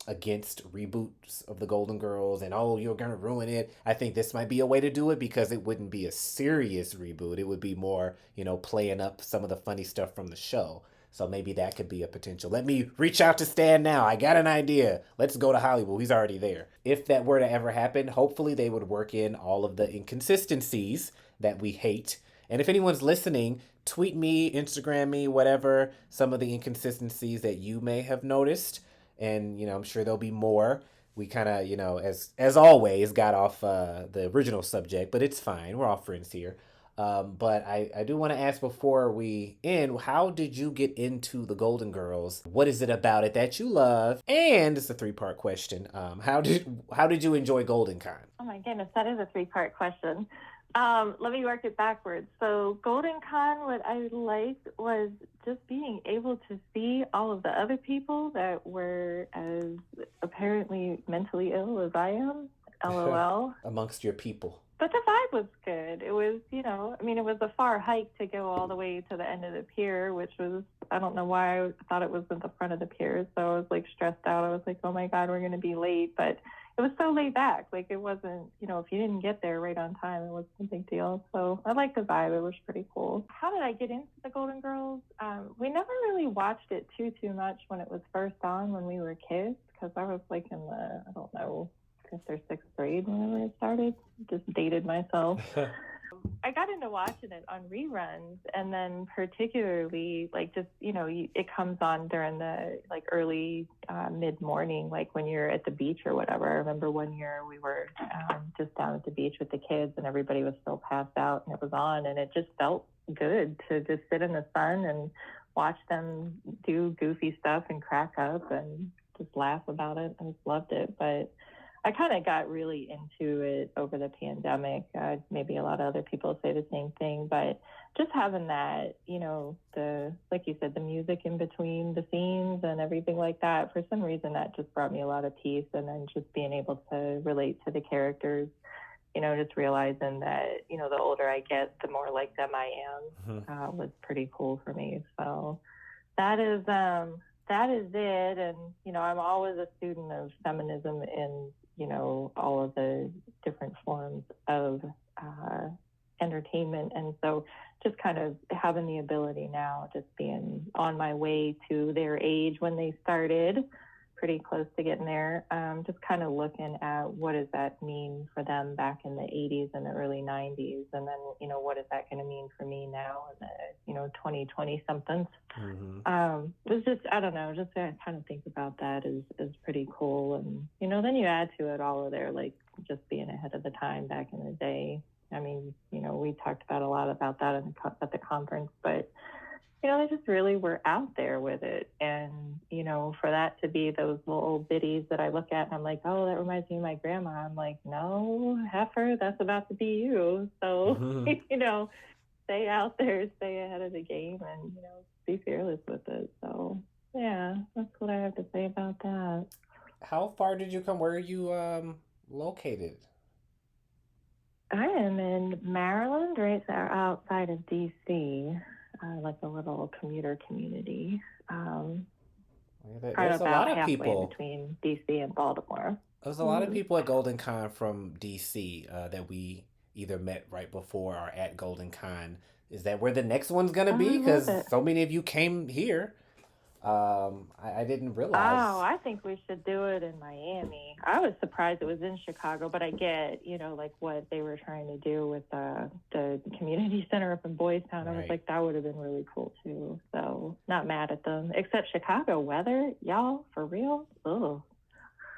against reboots of the Golden Girls and you're gonna ruin it, I think this might be a way to do it, because it wouldn't be a serious reboot. It would be more, playing up some of the funny stuff from the show. So maybe that could be a potential. Let me reach out to Stan now. I got an idea. Let's go to Hollywood. He's already there. If that were to ever happen, hopefully they would work in all of the inconsistencies that we hate. And if anyone's listening, tweet me, Instagram me, whatever, some of the inconsistencies that you may have noticed. And, I'm sure there'll be more. We kind of, as always, got off the original subject, but it's fine. We're all friends here. But I do want to ask before we end, how did you get into the Golden Girls? What is it about it that you love? And it's a 3-part question. How did you enjoy Goldencon? Oh my goodness, that is a 3-part question. Let me work it backwards. So Goldencon, what I liked was just being able to see all of the other people that were as apparently mentally ill as I am. LOL. Amongst your people. But the vibe was good. It was, it was a far hike to go all the way to the end of the pier, which was, I don't know why I thought it was at the front of the pier. So I was like stressed out. I was like, oh my God, we're going to be late. But it was so laid back. Like it wasn't, if you didn't get there right on time, it wasn't a big deal. So I liked the vibe. It was pretty cool. How did I get into the Golden Girls? We never really watched it too much when it was first on when we were kids, because I was like in the, I don't know, 5th or 6th grade whenever it started. Just dated myself. I got into watching it on reruns, and then particularly it comes on during the early mid-morning, like when you're at the beach or whatever. I remember one year we were just down at the beach with the kids, and everybody was still passed out, and it was on, and it just felt good to just sit in the sun and watch them do goofy stuff and crack up and just laugh about it. I just loved it. But I kind of got really into it over the pandemic. Maybe a lot of other people say the same thing, but just having that, like you said, the music in between the scenes and everything like that, for some reason that just brought me a lot of peace. And then just being able to relate to the characters, just realizing that, the older I get, the more like them I am, was pretty cool for me. So that is it. And, I'm always a student of feminism in, all of the different forms of entertainment. And so just kind of having the ability now, just being on my way to their age when they started, pretty close to getting there, just kind of looking at what does that mean for them back in the 80s and the early 90s, and then, you know, what is that going to mean for me now in the, you know, 2020 somethings. It's just, I don't know, just to kind of think about that is pretty cool. And, you know, then you add to it all of their, like, just being ahead of the time back in the day. I mean, you know, we talked about a lot about that at the conference, but, you know, they just really were out there with it. And, you know, for that to be those little old biddies that I look at and I'm like, oh, that reminds me of my grandma. I'm like, no, heifer, that's about to be you. So, you know, stay out there, stay ahead of the game, and, you know, be fearless with it. So, yeah, that's what I have to say about that. How far did you come? Where are you located? I am in Maryland, right outside of D.C., like a little commuter community. There's a lot of halfway people between D.C. and Baltimore. There's a lot of people at Goldencon from DC that we either met right before or at Goldencon. Is that where the next one's gonna be? Because so many of you came here. I didn't realize. Oh, I think we should do it in Miami. I was surprised it was in Chicago, but I get, you know, like what they were trying to do with the community center up in Boys Town. Right. I was like, that would have been really cool too. So not mad at them. Except Chicago weather, y'all, for real? Ugh.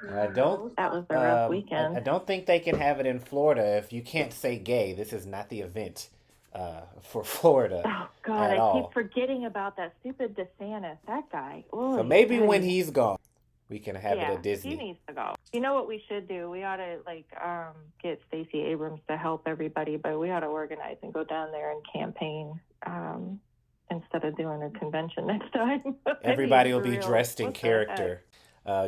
That was a rough weekend. I don't think they can have it in Florida if you can't say gay. This is not the event for Florida. Oh God, I keep forgetting about that stupid DeSantis, that guy. Ooh, so maybe when he's gone, we can have it at Disney. He needs to go. You know what we should do? We ought to get Stacey Abrams to help everybody, but we ought to organize and go down there and campaign instead of doing a convention next time. Everybody will be dressed in character.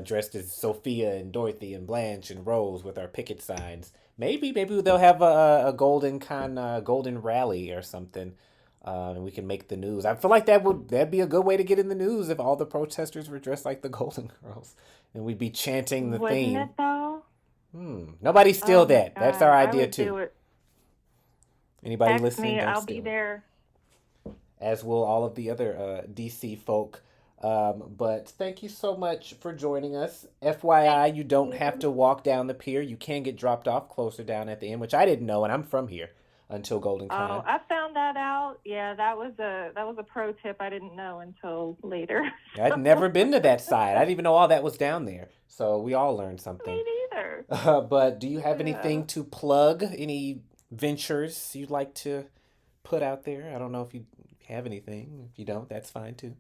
Dressed as Sophia and Dorothy and Blanche and Rose with our picket signs. Maybe they'll have a Goldencon golden rally or something, and we can make the news. I feel like that'd be a good way to get in the news if all the protesters were dressed like the Golden Girls, and we'd be chanting the theme. Wouldn't it though? Nobody steal that. God, that's our idea too. Anybody Text listening? Me, don't I'll steal be there. As will all of the other DC folk. But thank you so much for joining us. FYI, you don't have to walk down the pier. You can get dropped off closer down at the end, which I didn't know, and I'm from here until Goldencon. Oh, I found that out. Yeah, that was a pro tip I didn't know until later. I'd never been to that side. I didn't even know all that was down there. So we all learned something. Me neither. But do you have anything to plug? Any ventures you'd like to put out there? I don't know if you have anything. If you don't, that's fine too.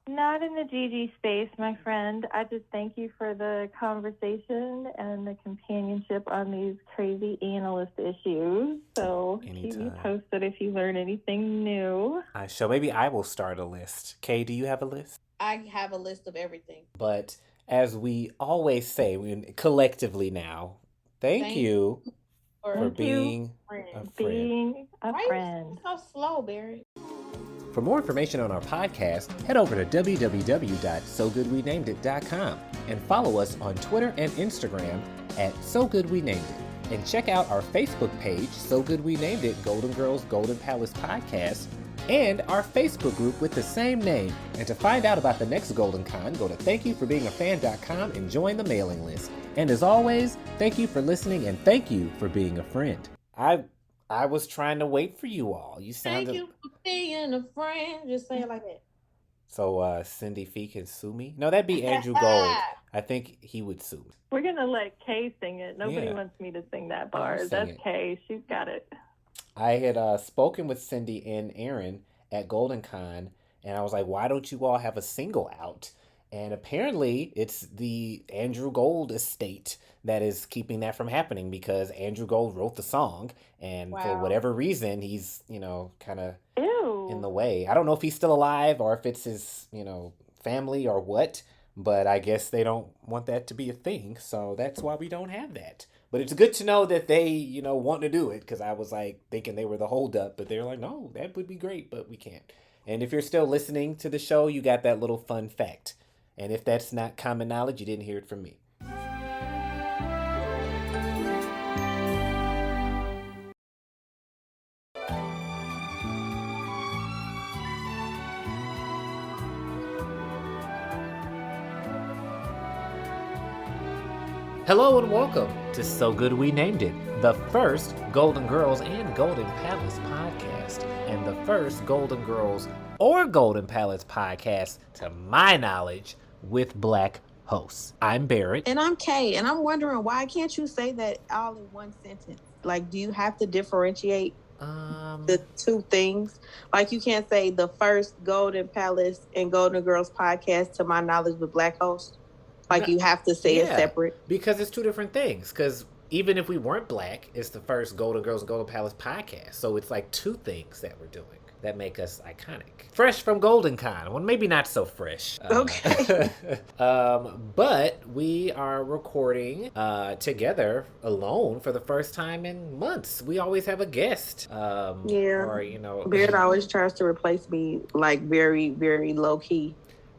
Not in the GG space, my friend. I just thank you for the conversation and the companionship on these crazy analyst issues. So keep me posted if you learn anything new. I shall. Maybe I will start a list. Kay, do you have a list? I have a list of everything. But as we always say, collectively now, thank you for being a friend. Being a friend. Why are you so slow, Barry? For more information on our podcast, head over to www.sogoodwenamedit.com and follow us on Twitter and Instagram at So Good We Named It. And check out our Facebook page, So Good We Named It, Golden Girls Golden Palace Podcast, and our Facebook group with the same name. And to find out about the next Goldencon, go to thankyouforbeingafan.com and join the mailing list. And as always, thank you for listening and thank you for being a friend. I was trying to wait for you all. You sounded... Thank you for being a friend. Just say it like that. So Cindy Fee can sue me? No, that'd be Andrew Gold. I think he would sue me. We're going to let Kay sing it. Nobody wants me to sing that bar. That's Kay. She's got it. I had spoken with Cindy and Aaron at Goldencon, and I was like, why don't you all have a single out? And apparently it's the Andrew Gold estate that is keeping that from happening because Andrew Gold wrote the song. And for whatever reason, he's, kind of in the way. I don't know if he's still alive or if it's his, family or what. But I guess they don't want that to be a thing. So that's why we don't have that. But it's good to know that they, want to do it. Because I was like thinking they were the holdup. But they're like, no, that would be great. But we can't. And if you're still listening to the show, you got that little fun fact. And if that's not common knowledge, you didn't hear it from me. Hello and welcome to So Good We Named It, the first Golden Girls and Golden Palace podcast, and the first Golden Girls or Golden Palace podcast, to my knowledge, with black hosts. I'm Barrett. And I'm Kay, and I'm wondering, why can't you say that all in one sentence? Like, do you have to differentiate the two things? Like, you can't say the first Golden Palace and Golden Girls podcast, to my knowledge, with black hosts. Like, you have to say it separate. Because it's two different things. Because even if we weren't black, it's the first Golden Girls and Golden Palace podcast. So it's like two things that we're doing that make us iconic. Fresh from Goldencon. Well, maybe not so fresh. Okay. But we are recording together alone for the first time in months. We always have a guest. Or, Beard always tries to replace me, like, very, very low key.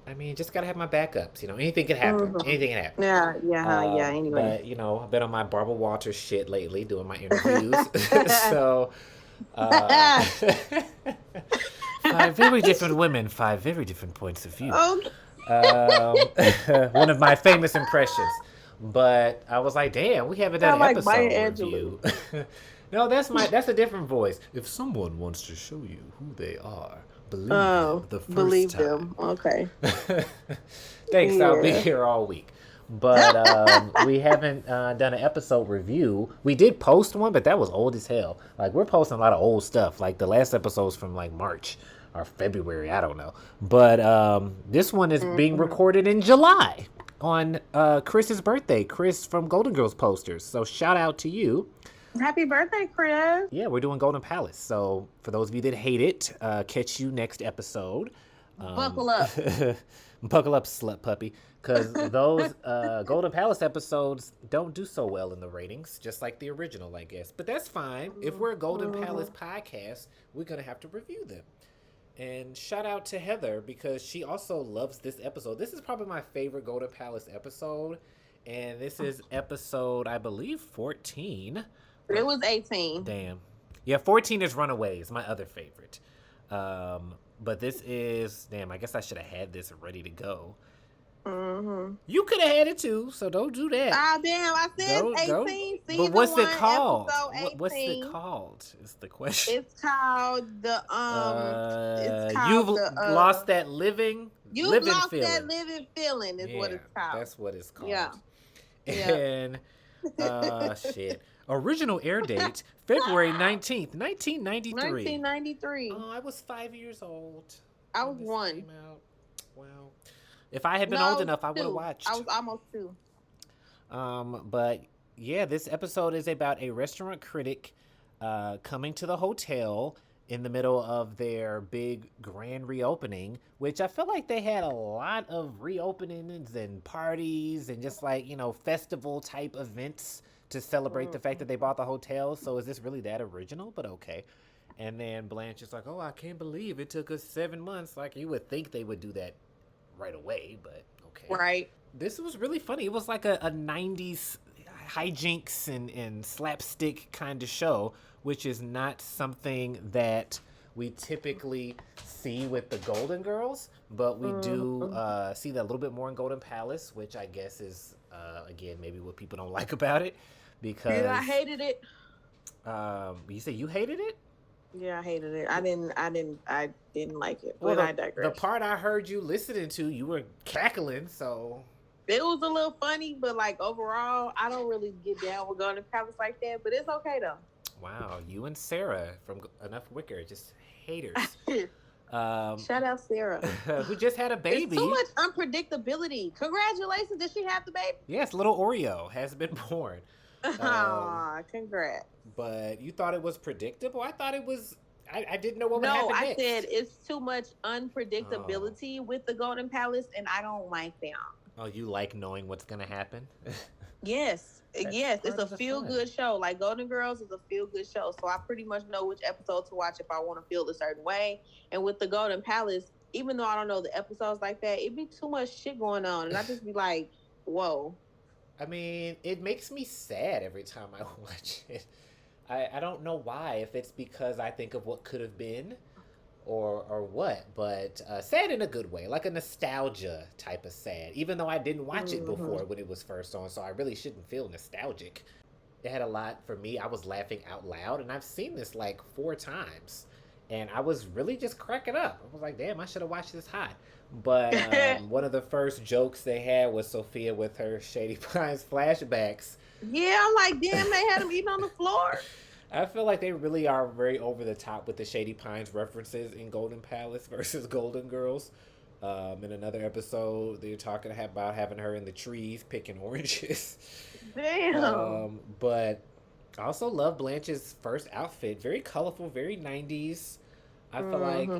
I mean, just gotta have my backups. Anything can happen. Mm-hmm. Anything can happen. Yeah. Anyway, but I've been on my Barbara Walters shit lately, doing my interviews. So, 5 very different women, 5 very different points of view. Okay. One of my famous impressions. But I was like, damn, we haven't done an episode review. No, that's a different voice. If someone wants to show you who they are, believe them the first time. Them. Okay. Thanks. Yeah. I'll be here all week. But we haven't done an episode review. We did post one, but that was old as hell. Like, we're posting a lot of old stuff. Like, the last episode's from, like, March or February. I don't know. But this one is being recorded in July on Chris's birthday. Chris from Golden Girls Posters. So, shout out to you. Happy birthday, Chris. Yeah, we're doing Golden Palace. So for those of you that hate it, catch you next episode. Buckle up. Buckle up, slut puppy. Because those Golden Palace episodes don't do so well in the ratings, just like the original, I guess. But that's fine. If we're a Golden Palace podcast, we're going to have to review them. And shout out to Heather, because she also loves this episode. This is probably my favorite Golden Palace episode. And this is episode, I believe, 14. It was 18. Damn. Yeah, 14 is Runaways, my other favorite. But this is... Damn, I guess I should have had this ready to go. Mm-hmm. You could have had it too, so don't do that. Ah, damn, I said 18. But what's it called? What's it called is the question. It's called the... You've lost that living... You've lost that living feeling is what it's called. That's what it's called. Yeah. And... shit. Original air date, February 19th, 1993. 1993. Oh, I was 5 years old. I was 1. Wow. If I had been old enough, I would have watched. I was almost 2. But yeah, this episode is about a restaurant critic coming to the hotel in the middle of their big grand reopening, which I feel like they had a lot of reopenings and parties and just like, festival type events to celebrate the fact that they bought the hotel. So is this really that original? But okay. And then Blanche is like, oh, I can't believe it took us 7 months. Like, you would think they would do that right away, but okay. Right. This was really funny. It was like a 90s hijinks and slapstick kind of show, which is not something that we typically see with the Golden Girls, but we do see that a little bit more in Golden Palace, which I guess is, again, maybe what people don't like about it, because... Yeah, I hated it. You say you hated it? Yeah, I hated it. I didn't like it, well, but I digress. The part I heard you listening to, you were cackling, so... It was a little funny, but like overall, I don't really get down with Golden Palace like that, but it's okay though. Wow, you and Sarah from Enough Wicker, just haters. Shout out Sarah. Who just had a baby. It's too much unpredictability. Congratulations, did she have the baby? Yes, little Oreo has been born. Congrats. But you thought it was predictable? I thought it was... I didn't know what would happen next. No, I said it's too much unpredictability with the Golden Palace, and I don't like them. Oh, you like knowing what's going to happen? Yes. It's a feel-good show. Like, Golden Girls is a feel-good show, so I pretty much know which episode to watch if I want to feel a certain way. And with the Golden Palace, even though I don't know the episodes like that, it'd be too much shit going on, and I just be like, whoa. I mean, it makes me sad every time I watch it. I don't know why, if it's because I think of what could have been, or what, but sad in a good way, like a nostalgia type of sad, even though I didn't watch it before when it was first on, so I really shouldn't feel nostalgic. It had a lot for me. I was laughing out loud, and I've seen this like 4 times, and I was really just cracking up. I was like, damn, I should have watched this hot. But one of the first jokes they had was Sophia with her Shady Pines flashbacks. Yeah, I'm like, damn, they had him eating on the floor. I feel like they really are very over the top with the Shady Pines references in Golden Palace versus Golden Girls. In another episode, they're talking about having her in the trees picking oranges. Damn. But I also love Blanche's first outfit. Very colorful, very 90s. I feel like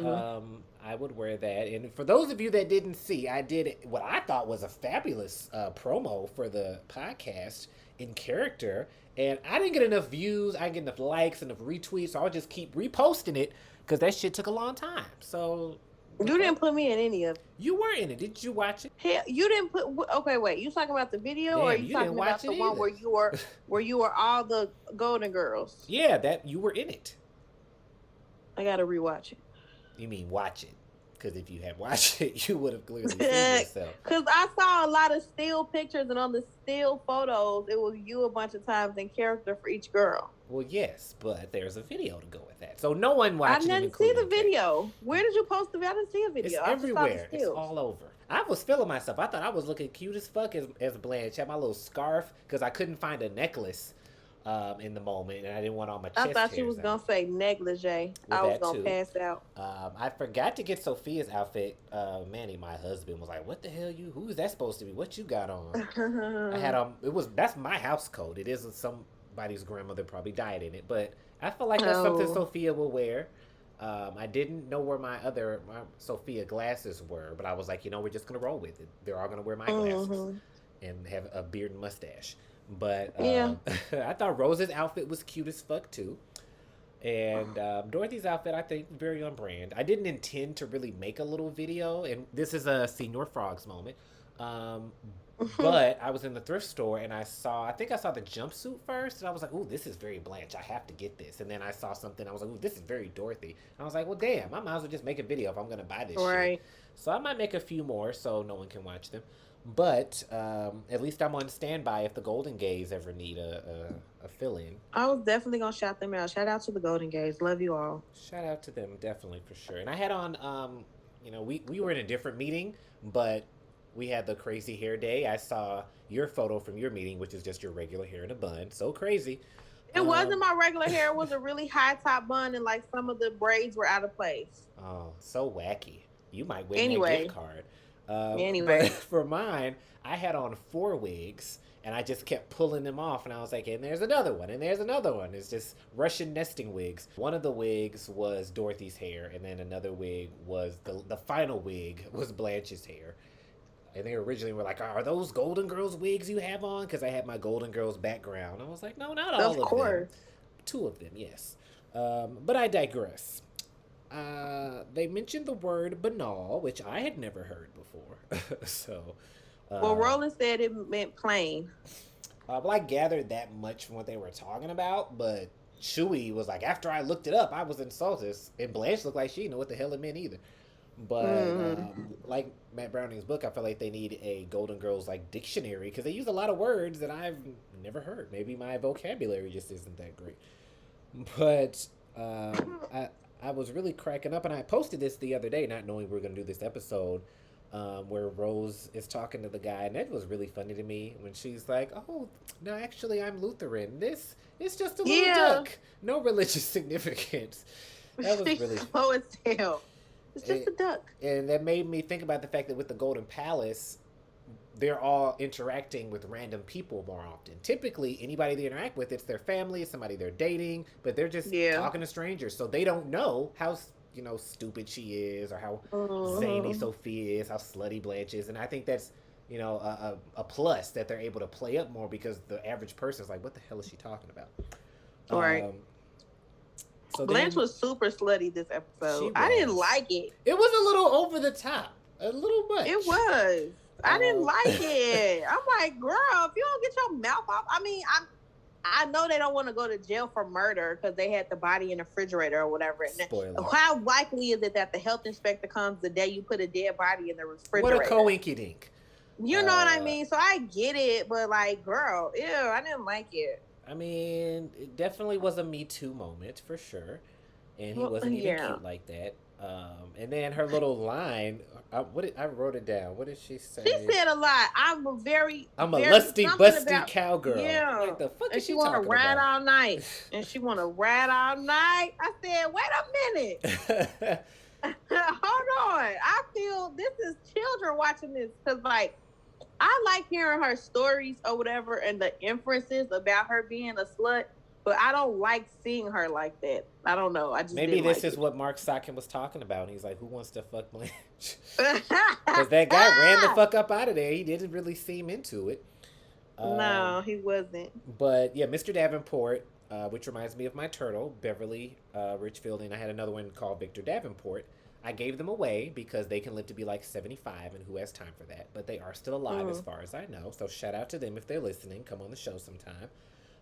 I would wear that. And for those of you that didn't see, I did what I thought was a fabulous promo for the podcast in character. And I didn't get enough views. I didn't get enough likes, enough retweets. So I'll just keep reposting it because that shit took a long time. So you didn't put me in any of it. You were in it. Did you watch it? Hell, you didn't put. Okay, wait. You talking about the video, or are you talking about the one where you were all the Golden Girls? Yeah, that you were in it. I gotta rewatch it. You mean watch it? Because if you had watched it, you would have clearly seen yourself. Because I saw a lot of still pictures, and on the still photos, it was you a bunch of times in character for each girl. Well, yes, but there's a video to go with that. So no one watched it. I didn't see the video. Where did you post the video? I didn't see a video. It's everywhere. It's all over. I was feeling myself. I thought I was looking cute as fuck as Blanche. I had my little scarf because I couldn't find a necklace in the moment, and I didn't want all my chest hairs. I thought you was going to say negligee. I was going to pass out. I forgot to get Sophia's outfit. Manny, my husband, was like, what the hell who is that supposed to be? What you got on? I had that's my house coat. It isn't somebody's grandmother probably died in it, but I feel like that's something Sophia will wear. I didn't know where my Sophia glasses were, but I was like, we're just going to roll with it. They're all going to wear my glasses and have a beard and mustache. But I thought Rose's outfit was cute as fuck too. And Dorothy's outfit, I think, very on brand. I didn't intend to really make a little video, and this is a Senior Frogs moment. But I was in the thrift store, and I think I saw the jumpsuit first, and I was like, ooh, this is very Blanche. I have to get this. And then I saw something, I was like, ooh, this is very Dorothy. And I was like, well, damn, I might as well just make a video if I'm going to buy this shit. So I might make a few more so no one can watch them. But at least I'm on standby if the Golden Gays ever need a fill-in. I was definitely going to shout them out. Shout out to the Golden Gays. Love you all. Shout out to them, definitely, for sure. And I had on, we were in a different meeting, but we had the crazy hair day. I saw your photo from your meeting, which is just your regular hair in a bun. So crazy. It wasn't my regular hair. It was a really high top bun, and like some of the braids were out of place. Oh, so wacky. You might win that gift card. But for mine, I had on 4 wigs, and I just kept pulling them off, and I was like, and there's another one, and there's another one. It's just Russian nesting wigs. One of the wigs was Dorothy's hair, and then another wig was the final wig was Blanche's hair. And they originally were like, are those Golden Girls wigs you have on? Because I had my Golden Girls background. I was like, no, not all of them. 2 of them, yes. But I digress. They mentioned the word banal, which I had never heard before. So, well, Roland said it meant plain. Well, I gathered that much from what they were talking about, but Chewy was like, after I looked it up, I was insulted. And Blanche looked like she didn't know what the hell it meant either. But like Matt Browning's book, I feel like they need a Golden Girls like dictionary because they use a lot of words that I've never heard. Maybe my vocabulary just isn't that great. But I was really cracking up, and I posted this the other day, not knowing we were going to do this episode, where Rose is talking to the guy, and that was really funny to me when she's like, oh, no, actually, I'm Lutheran. This is just a little duck. No religious significance. That was really slow as hell. It's just a duck. And that made me think about the fact that with the Golden Palace, they're all interacting with random people more often. Typically, anybody they interact with, it's their family, somebody they're dating, but they're just talking to strangers. So they don't know how, stupid she is or how zany Sophia is, how slutty Blanche is. And I think that's, a plus that they're able to play up more because the average person is like, what the hell is she talking about? All right. So Blanche was super slutty this episode. I didn't like it. It was a little over the top. A little much. It was. I didn't like it. I'm like, girl, if you don't get your mouth off. I mean, I know they don't want to go to jail for murder because they had the body in the refrigerator or whatever. Spoiler. How likely is it that the health inspector comes the day you put a dead body in the refrigerator? What a coinkydink. You know what I mean? So I get it, but like, girl, ew, I didn't like it. I mean, it definitely was a Me Too moment for sure, and he wasn't even cute like that. And then her little line, I wrote it down. What did she say? She said a lot. I'm a lusty, busty cowgirl. Yeah. Like, the fuck and is she want to ride all night. And she want to ride all night. I said, wait a minute. Hold on. I feel this is children watching this because, like, I like hearing her stories or whatever and the inferences about her being a slut, but I don't like seeing her like that. I don't know. I just maybe this like is what Mark Sotkin was talking about. He's like, who wants to fuck Blanche? Because that guy ran the fuck up out of there. He didn't really seem into it. No, he wasn't. But yeah, Mr. Davenport, which reminds me of my turtle, Beverly Richfield, and I had another one called Victor Davenport. I gave them away because they can live to be like 75, and who has time for that? But they are still alive as far as I know. So shout out to them if they're listening. Come on the show sometime.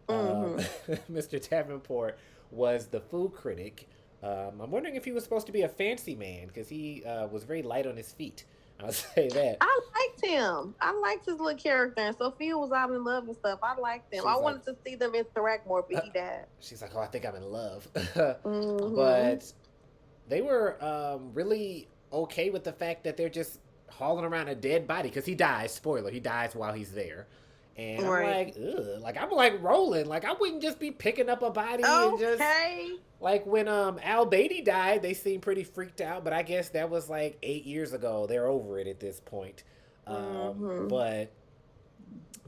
Mr. Davenport was the food critic. I'm wondering if he was supposed to be a fancy man because he was very light on his feet. I'll say that. I liked him. I liked his little character. And Sophia was out in love and stuff. I liked him. I wanted to see them interact more, but he died. She's like, oh, I think I'm in love. But they were really okay with the fact that they're just hauling around a dead body because he dies. Spoiler, he dies while he's there. And I'm like, ugh. Like, I'm like rolling. Like, I wouldn't just be picking up a body and just... Like, when Al Beatty died, they seemed pretty freaked out. But I guess that was like 8 years ago. They're over it at this point. But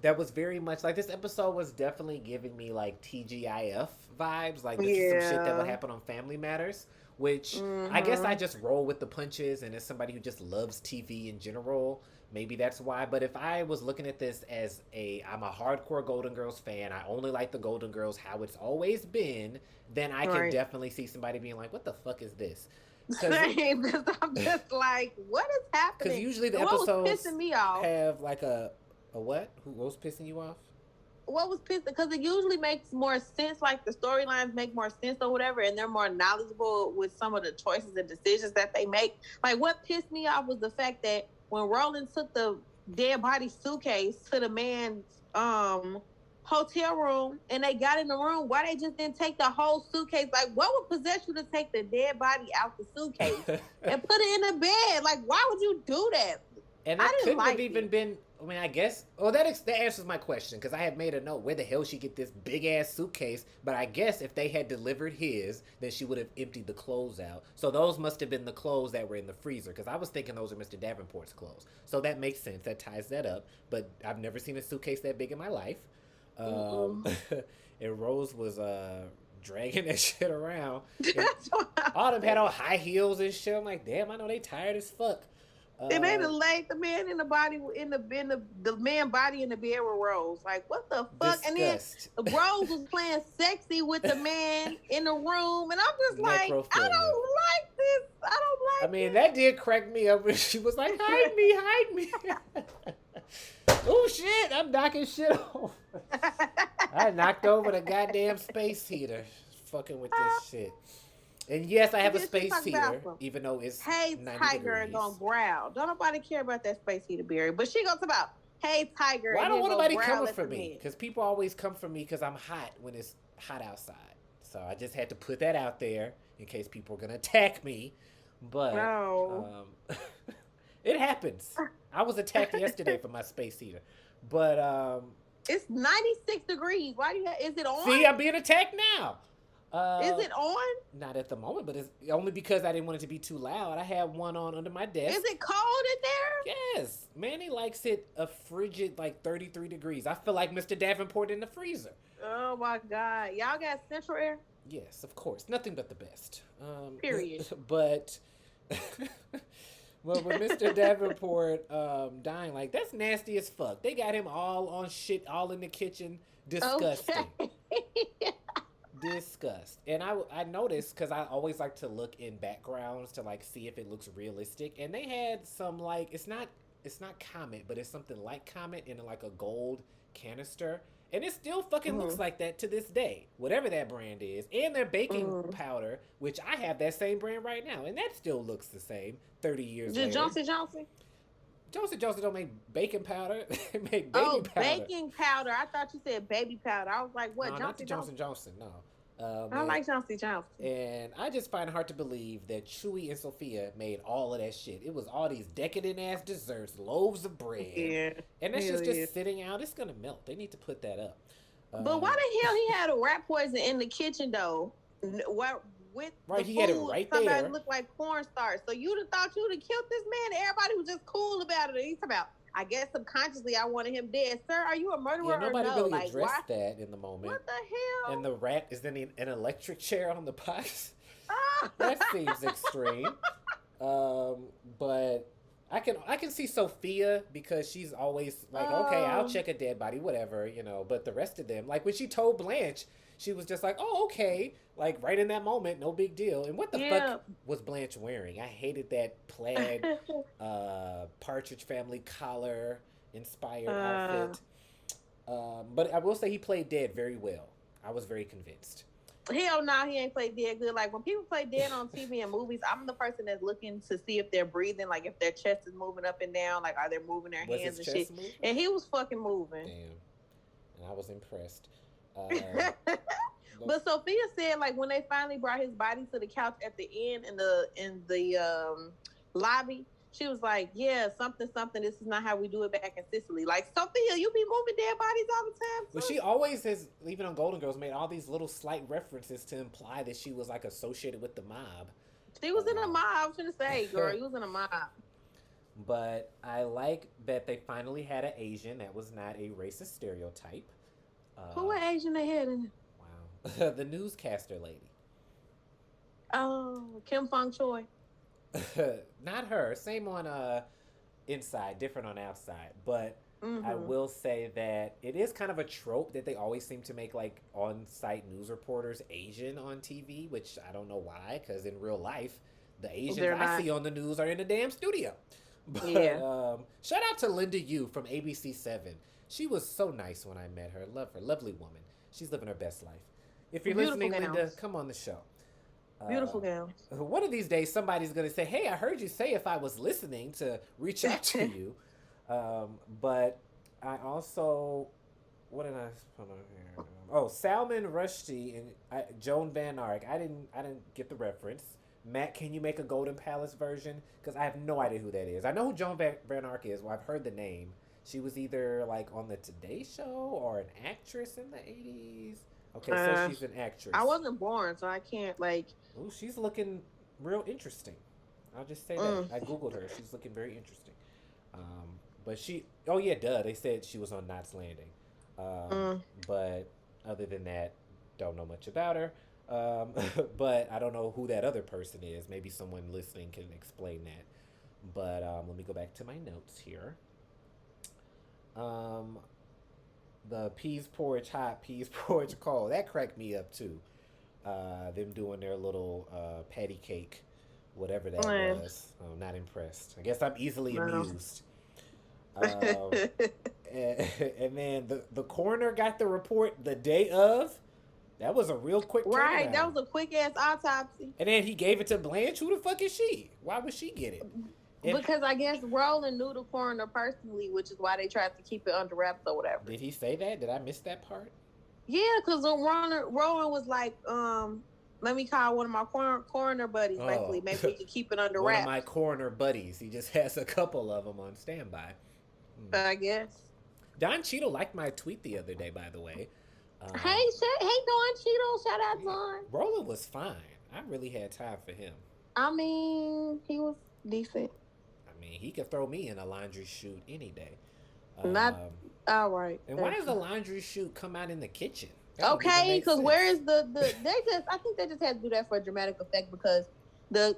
that was very much... Like, this episode was definitely giving me, like, TGIF vibes. Like, this is some shit that would happen on Family Matters. Which, I guess I just roll with the punches. And as somebody who just loves TV in general... Maybe that's why. But if I was looking at this as I'm a hardcore Golden Girls fan, I only like the Golden Girls how it's always been, then I can definitely see somebody being like, what the fuck is this? Same, because I'm just like, what is happening? Because usually the episodes have like a what? What was pissing you off? What was pissed? Because it usually makes more sense, like the storylines make more sense or whatever, and they're more knowledgeable with some of the choices and decisions that they make. Like, what pissed me off was the fact that when Roland took the dead body suitcase to the man's hotel room and they got in the room, why they just didn't take the whole suitcase? Like, what would possess you to take the dead body out the suitcase and put it in the bed? Like, why would you do that? And that couldn't have even been... I mean, I guess... Well, that answers my question, because I had made a note. Where the hell she get this big-ass suitcase? But I guess if they had delivered his, then she would have emptied the clothes out. So those must have been the clothes that were in the freezer, because I was thinking those are Mr. Davenport's clothes. So that makes sense. That ties that up. But I've never seen a suitcase that big in my life. And Rose was dragging that shit around. Autumn had on high heels and shit. I'm like, damn, I know they tired as fuck. And they laid the man in the body the man body in the bed with Rose. Like, what the fuck? Disgust. And then Rose was playing sexy with the man in the room, and I'm just like, I don't like this. I don't like. I mean, that did crack me up when she was like, hide me. Oh shit! I'm knocking shit off. I knocked over the goddamn space heater, fucking with this shit. And yes, I have a space heater, even though it's hey 90 Tiger degrees. And gonna growl. Don't nobody care about that space heater, Barry. But she gonna talk about hey Tiger. Well, I don't want nobody coming for me because people always come for me because I'm hot when it's hot outside. So I just had to put that out there in case people are gonna attack me. But it happens. I was attacked yesterday for my space heater, but it's 96 degrees. Why do you? Is it on? See, I'm being attacked now. Is it on? Not at the moment, but it's only because I didn't want it to be too loud. I had one on under my desk. Is it cold in there? Yes. Manny likes it a frigid, like 33 degrees. I feel like Mr. Davenport in the freezer. Oh, my God. Y'all got central air? Yes, of course. Nothing but the best. Period. But... Well, with Mr. Davenport dying, like, that's nasty as fuck. They got him all on shit, all in the kitchen. Disgusting. Okay. Disgust. And I noticed, because I always like to look in backgrounds to like see if it looks realistic, and they had some like it's not Comet, but it's something like Comet in like a gold canister, And it still fucking looks like that to this day, whatever that brand is. And their baking powder, which I have that same brand right now, and that still looks the same 30 years later. Johnson Johnson? Johnson Johnson don't make baking powder. They make baby powder. Baking powder. I thought you said baby powder. I was like, what? No, not the Johnson Johnson, no. I like Johnson Johnson. And I just find it hard to believe that Chewy and Sophia made all of that shit. It was all these decadent-ass desserts, loaves of bread. Yeah. And that's just sitting out. It's going to melt. They need to put that up. But why the hell he had a rat poison in the kitchen, though? With right, the he food, had it right there. Somebody looked like cornstarch. So you'd have thought you'd have killed this man. Everybody was just cool about it. He's about, I guess subconsciously, I wanted him dead. Sir, are you a murderer or no? Nobody really addressed that in the moment. What the hell? And the rat is in an electric chair on the box. That seems extreme. But I can see Sophia because she's always like, okay, I'll check a dead body, whatever, you know. But the rest of them, like when she told Blanche, she was just like, oh, okay. Like right in that moment, no big deal. And what the fuck was Blanche wearing? I hated that plaid Partridge Family collar inspired outfit. But I will say he played dead very well. I was very convinced. Hell no, he ain't played dead good. Like when people play dead on TV and movies, I'm the person that's looking to see if they're breathing, like if their chest is moving up and down, like are they moving their hands and shit. Moving? And he was fucking moving. Damn. And I was impressed. But Sophia said, like when they finally brought his body to the couch at the end in the lobby, she was like, "Yeah, something. This is not how we do it back in Sicily." Like Sophia, you be moving dead bodies all the time. Well, she always has, even on Golden Girls, made all these little slight references to imply that she was like associated with the mob. She was in a mob. I was gonna say, girl, you was in a mob. But I like that they finally had an Asian that was not a racist stereotype. Who was Asian they had in it? Wow. The newscaster lady. Oh, Kim Fong Choi. Not her. Same on inside, different on outside. But I will say that it is kind of a trope that they always seem to make like on-site news reporters Asian on TV, which I don't know why, because in real life, the Asians I see on the news are in the damn studio. But, shout out to Linda Yu from ABC7. She was so nice when I met her. Love her. Lovely woman. She's living her best life. If you're listening, Linda, come on the show. Beautiful gals. One of these days, somebody's going to say, hey, I heard you say if I was listening to reach out to you. But I also, what did I put on here? Oh, Salman Rushdie and Joan Van Ark. I didn't get the reference. Matt, can you make a Golden Palace version? Because I have no idea who that is. I know who Joan Van Ark is. Well, I've heard the name. She was either like on the Today Show or an actress in the 80s. Okay, so she's an actress. I wasn't born, so I can't like. Oh, she's looking real interesting. I'll just say that. I Googled her. She's looking very interesting. But she, oh yeah, duh. They said she was on Knots Landing. But other than that, don't know much about her. But I don't know who that other person is. Maybe someone listening can explain that. But let me go back to my notes here. The peas porridge hot, peas porridge cold. That cracked me up too. Them doing their little patty cake, whatever that was. I'm not impressed. I guess I'm easily amused. And then the coroner got the report the day of. That was a real quick turnaround. Right, that was a quick ass autopsy. And then he gave it to Blanche. Who the fuck is she? Why would she get it? Because I guess Roland knew the coroner personally, which is why they tried to keep it under wraps or whatever. Did he say that? Did I miss that part? Yeah, because Roland was like, let me call one of my coroner buddies, basically. Maybe we can keep it under wraps. One of my coroner buddies. He just has a couple of them on standby. I guess. Don Cheadle liked my tweet the other day, by the way. Hey, Don Cheadle. Shout out, Don. Roland was fine. I really had time for him. I mean, he was decent. I mean, he could throw me in a laundry chute any day. Not all right. And why does the laundry chute come out in the kitchen? Okay, because where is I think they just had to do that for a dramatic effect because the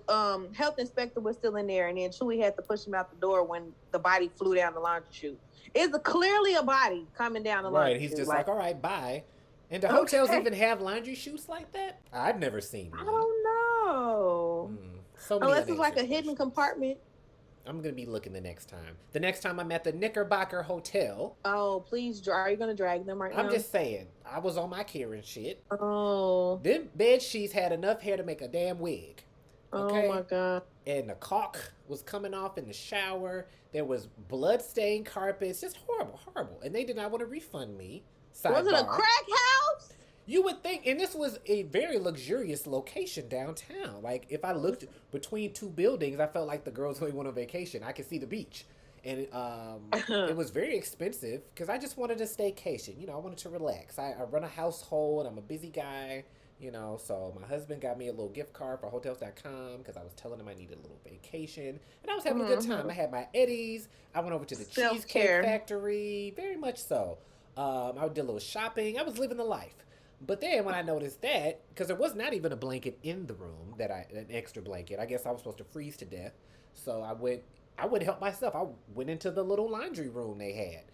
health inspector was still in there, and then Chewie had to push him out the door when the body flew down the laundry chute. It's clearly a body coming down the laundry chute. Right, he's just like, all right, bye. And do hotels even have laundry chutes like that? I've never seen one. I don't know. So unless it's like a hidden compartment. I'm gonna be looking the next time. The next time I'm at the Knickerbocker Hotel. Oh, please, are you gonna drag them right now? I'm just saying, I was on my Karen shit. Oh. Them bed sheets had enough hair to make a damn wig. Okay? Oh my God. And the caulk was coming off in the shower. There was blood-stained carpets. Just horrible, horrible. And they did not want to refund me. Sidebar. Was it a crack house? You would think, and this was a very luxurious location downtown. Like, if I looked between two buildings, I felt like the girls who went on vacation. I could see the beach. And it was very expensive because I just wanted a staycation. You know, I wanted to relax. I run a household. I'm a busy guy. You know, so my husband got me a little gift card for hotels.com because I was telling him I needed a little vacation. And I was having a good time. I had my Eddies. I went over to the Cheesecake Factory. Very much so. I did a little shopping. I was living the life. But then when I noticed that, because there was not even a blanket in the room, an extra blanket. I guess I was supposed to freeze to death. So I wouldn't help myself. I went into the little laundry room they had.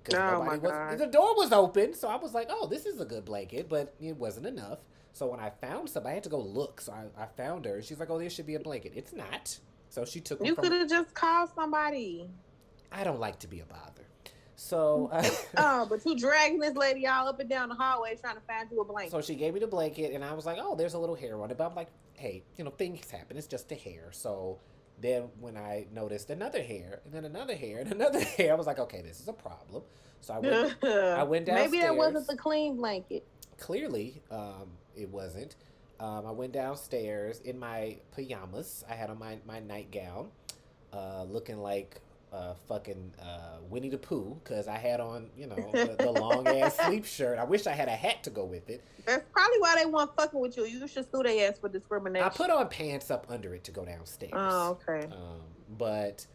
Because the door was open. So I was like, oh, this is a good blanket. But it wasn't enough. So when I found somebody, I had to go look. So I found her. She's like, oh, there should be a blanket. It's not. So she took me. You could have just called somebody. I don't like to be a bother. So but you dragging this lady all up and down the hallway trying to find you a blanket. So she gave me the blanket, and I was like, oh, there's a little hair on it. But I'm like, hey, you know, things happen. It's just a hair. So then when I noticed another hair, and then another hair, and another hair, I was like, okay, this is a problem. So I went downstairs. Maybe that wasn't the clean blanket. Clearly, it wasn't. I went downstairs in my pajamas. I had on my nightgown, looking like fucking Winnie the Pooh, because I had on, you know, the long ass sleep shirt. I wish I had a hat to go with it. That's probably why they weren't fucking with you. You should sue their ass for discrimination. I put on pants up under it to go downstairs. Oh, okay. But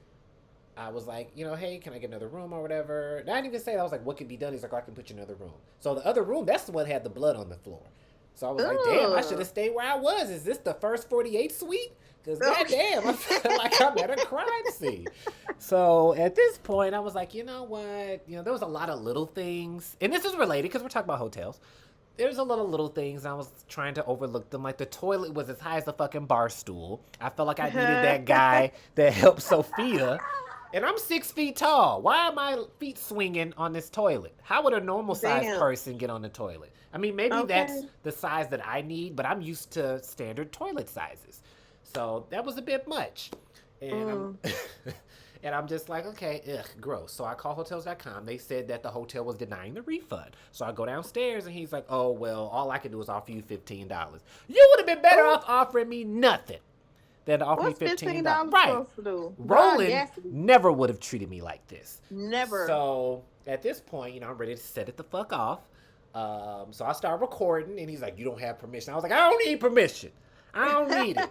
I was like, you know, hey, can I get another room or whatever? And I didn't even say that. I was like, what can be done? He's like, oh, I can put you in another room. So the other room, that's the one that had the blood on the floor. So I was like, damn, I should have stayed where I was. Is this the first 48 suite? Because goddamn, I feel like I'm at a crime scene. So at this point, I was like, you know what? You know, there was a lot of little things. And this is related because we're talking about hotels. There's a lot of little things. I was trying to overlook them. Like the toilet was as high as a fucking bar stool. I felt like I needed that guy that helped Sophia. And I'm 6 feet tall. Why are my feet swinging on this toilet? How would a normal sized person get on the toilet? I mean, maybe that's the size that I need, but I'm used to standard toilet sizes. So that was a bit much. And I'm just like, okay, gross. So I call hotels.com. They said that the hotel was denying the refund. So I go downstairs and he's like, oh, well, all I can do is offer you $15. You would have been better off offering me nothing than to offer me $15. Right. Supposed to do? Roland never would have treated me like this. Never. So at this point, you know, I'm ready to set it the fuck off. So I start recording and he's like, you don't have permission. I was like, I don't need permission. I don't need it.